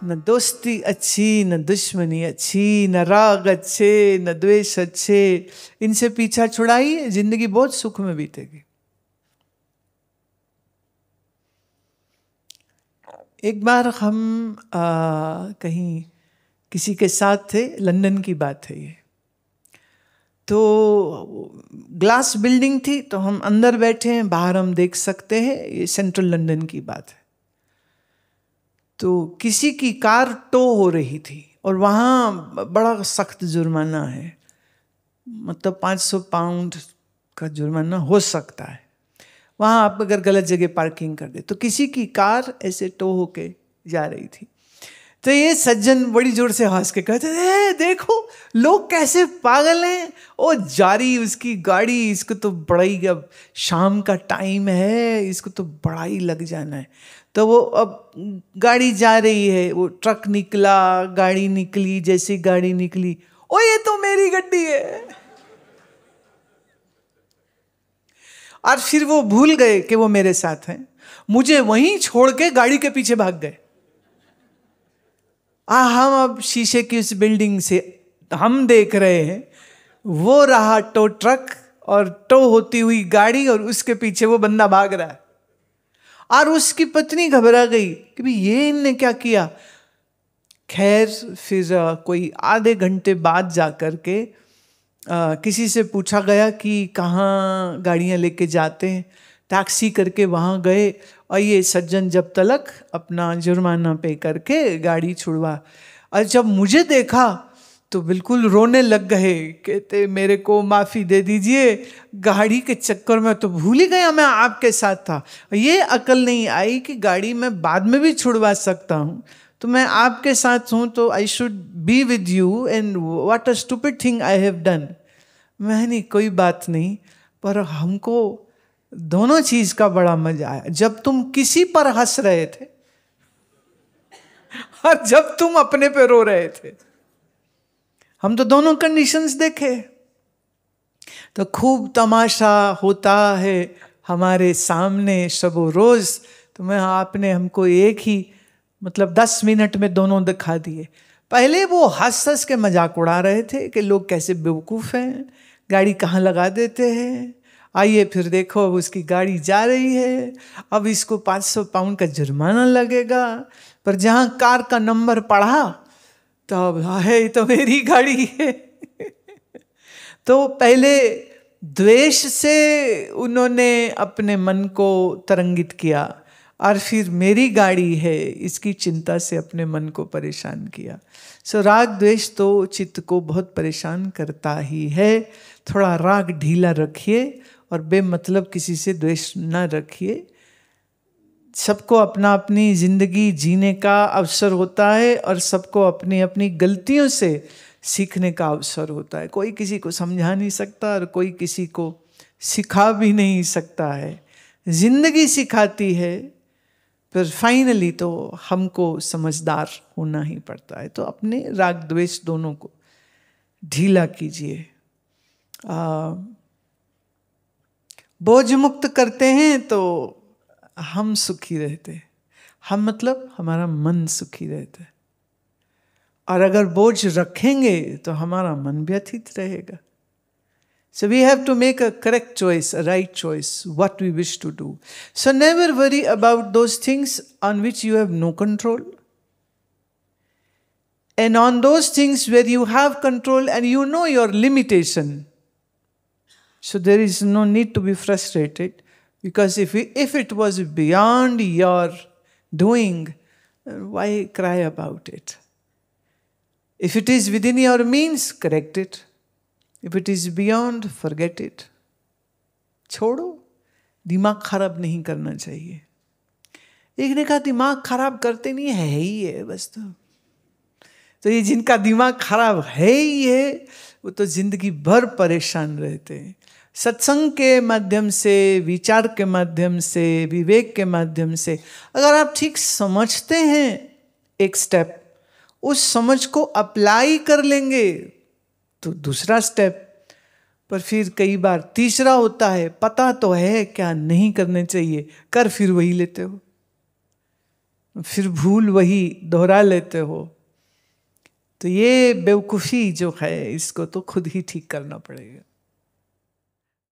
न दोस्ती अच्छी, न दुश्मनी अच्छी, न राग अच्छे, न द्वेष अच्छे। इनसे पीछा छुड़ाइए, जिंदगी बहुत सुख में बीतेगी। एक बार हम कहीं किसी के साथ थे, लंदन की बात है ये। तो ग्लास बिल्डिंग थी, तो हम अंदर बैठे हैं, बाहर हम देख सकते हैं। ये सेंट्रल लंदन की बात है। तो किसी की कार टो हो रही थी और वहाँ बड़ा सख्त जुर्माना है, मतलब 500 पाउंड का जुर्माना हो सकता है वहाँ आप अगर गलत जगह पार्किंग कर दे। तो किसी की कार ऐसे टो होके जा रही थी। तो ये सज्जन बड़ी जोर से हंस के कहते थे, देखो लोग कैसे पागल हैं, ओ जारी उसकी गाड़ी, इसको तो बड़ा ही, अब शाम का टाइम है, इसको तो बड़ा ही लग जाना है। तो वो अब गाड़ी जा रही है, वो ट्रक निकला, गाड़ी निकली, जैसी गाड़ी निकली, ओ ये तो मेरी गड्डी है। और फिर वो भूल गए कि वो मेरे साथ हैं, मुझे वहीं छोड़ के गाड़ी के पीछे भाग गए। हम अब शीशे की उस बिल्डिंग से हम देख रहे हैं, वो रहा टो ट्रक और टो होती हुई गाड़ी, और उसके पीछे वो बंदा भाग रहा है। और उसकी पत्नी घबरा गई कि भाई ये इनने क्या किया। खैर फिर कोई आधे घंटे बाद जा कर के किसी से पूछा गया कि कहाँ गाड़ियाँ लेके जाते हैं। टैक्सी करके वहाँ गए और ये सज्जन जब तलक अपना जुर्माना पे करके गाड़ी छुड़वा। और जब मुझे देखा तो बिल्कुल रोने लग गए, कहते मेरे को माफ़ी दे दीजिए, गाड़ी के चक्कर में तो भूल ही गया मैं आपके साथ था। ये अकल नहीं आई कि गाड़ी में बाद में भी छुड़वा सकता हूँ, तो मैं आपके साथ हूँ तो I should be with you, and what a stupid thing I have done. मैं नहीं, कोई बात नहीं, पर हमको दोनों चीज़ का बड़ा मजा आया। जब तुम किसी पर हंस रहे थे और जब तुम अपने पे रो रहे थे। हम तो दोनों कंडीशंस देखे। तो खूब तमाशा होता है हमारे सामने शबो रोज। तो मैं आपने हमको एक ही 10 मिनट में दोनों दिखा दिए। पहले वो हंस हंस के मजाक उड़ा रहे थे कि लोग कैसे बेवकूफ़ हैं, गाड़ी कहाँ लगा देते हैं। आइए फिर देखो अब उसकी गाड़ी जा रही है, अब इसको 500 पाउंड का जुर्माना लगेगा। पर जहाँ कार का नंबर पढ़ा तो अब है ये तो मेरी गाड़ी है। तो पहले द्वेष से उन्होंने अपने मन को तरंगित किया और फिर मेरी गाड़ी है इसकी चिंता से अपने मन को परेशान किया। सो राग द्वेष तो चित्त को बहुत परेशान करता ही है। थोड़ा राग ढीला रखिए और बेमतलब किसी से द्वेष न रखिए। सबको अपना अपनी जिंदगी जीने का अवसर होता है और सबको अपनी अपनी गलतियों से सीखने का अवसर होता है। कोई किसी को समझा नहीं सकता और कोई किसी को सिखा भी नहीं सकता है। जिंदगी सिखाती है, पर फाइनली तो हमको समझदार होना ही पड़ता है। तो अपने राग द्वेष दोनों को ढीला कीजिए। बोझ मुक्त करते हैं तो हम सुखी रहते। हम मतलब हमारा मन सुखी रहता है। और अगर बोझ रखेंगे तो हमारा मन व्यथित रहेगा। So we have to make a correct choice, a right choice, what we wish to do. So never worry about those things on which you have no control. And on those things where you have control and you know your limitation. So there is no need to be frustrated, because if it was beyond your doing, why cry about it? If it is within your means, correct it. If it is beyond, forget it. छोड़ो, दिमाग खराब नहीं करना चाहिए। एक ने कहा दिमाग खराब करते नहीं, है ही है बस। तो ये जिनका दिमाग खराब है ही है, वो तो जिंदगी भर परेशान रहते हैं। सत्संग के माध्यम से, विचार के माध्यम से, विवेक के माध्यम से अगर आप ठीक समझते हैं एक स्टेप, उस समझ को अप्लाई कर लेंगे तो दूसरा स्टेप, पर फिर कई बार तीसरा होता है। पता तो है क्या नहीं करने चाहिए, कर फिर वही लेते हो, फिर भूल वही दोहरा लेते हो। तो ये बेवकूफ़ी जो है, इसको तो खुद ही ठीक करना पड़ेगा।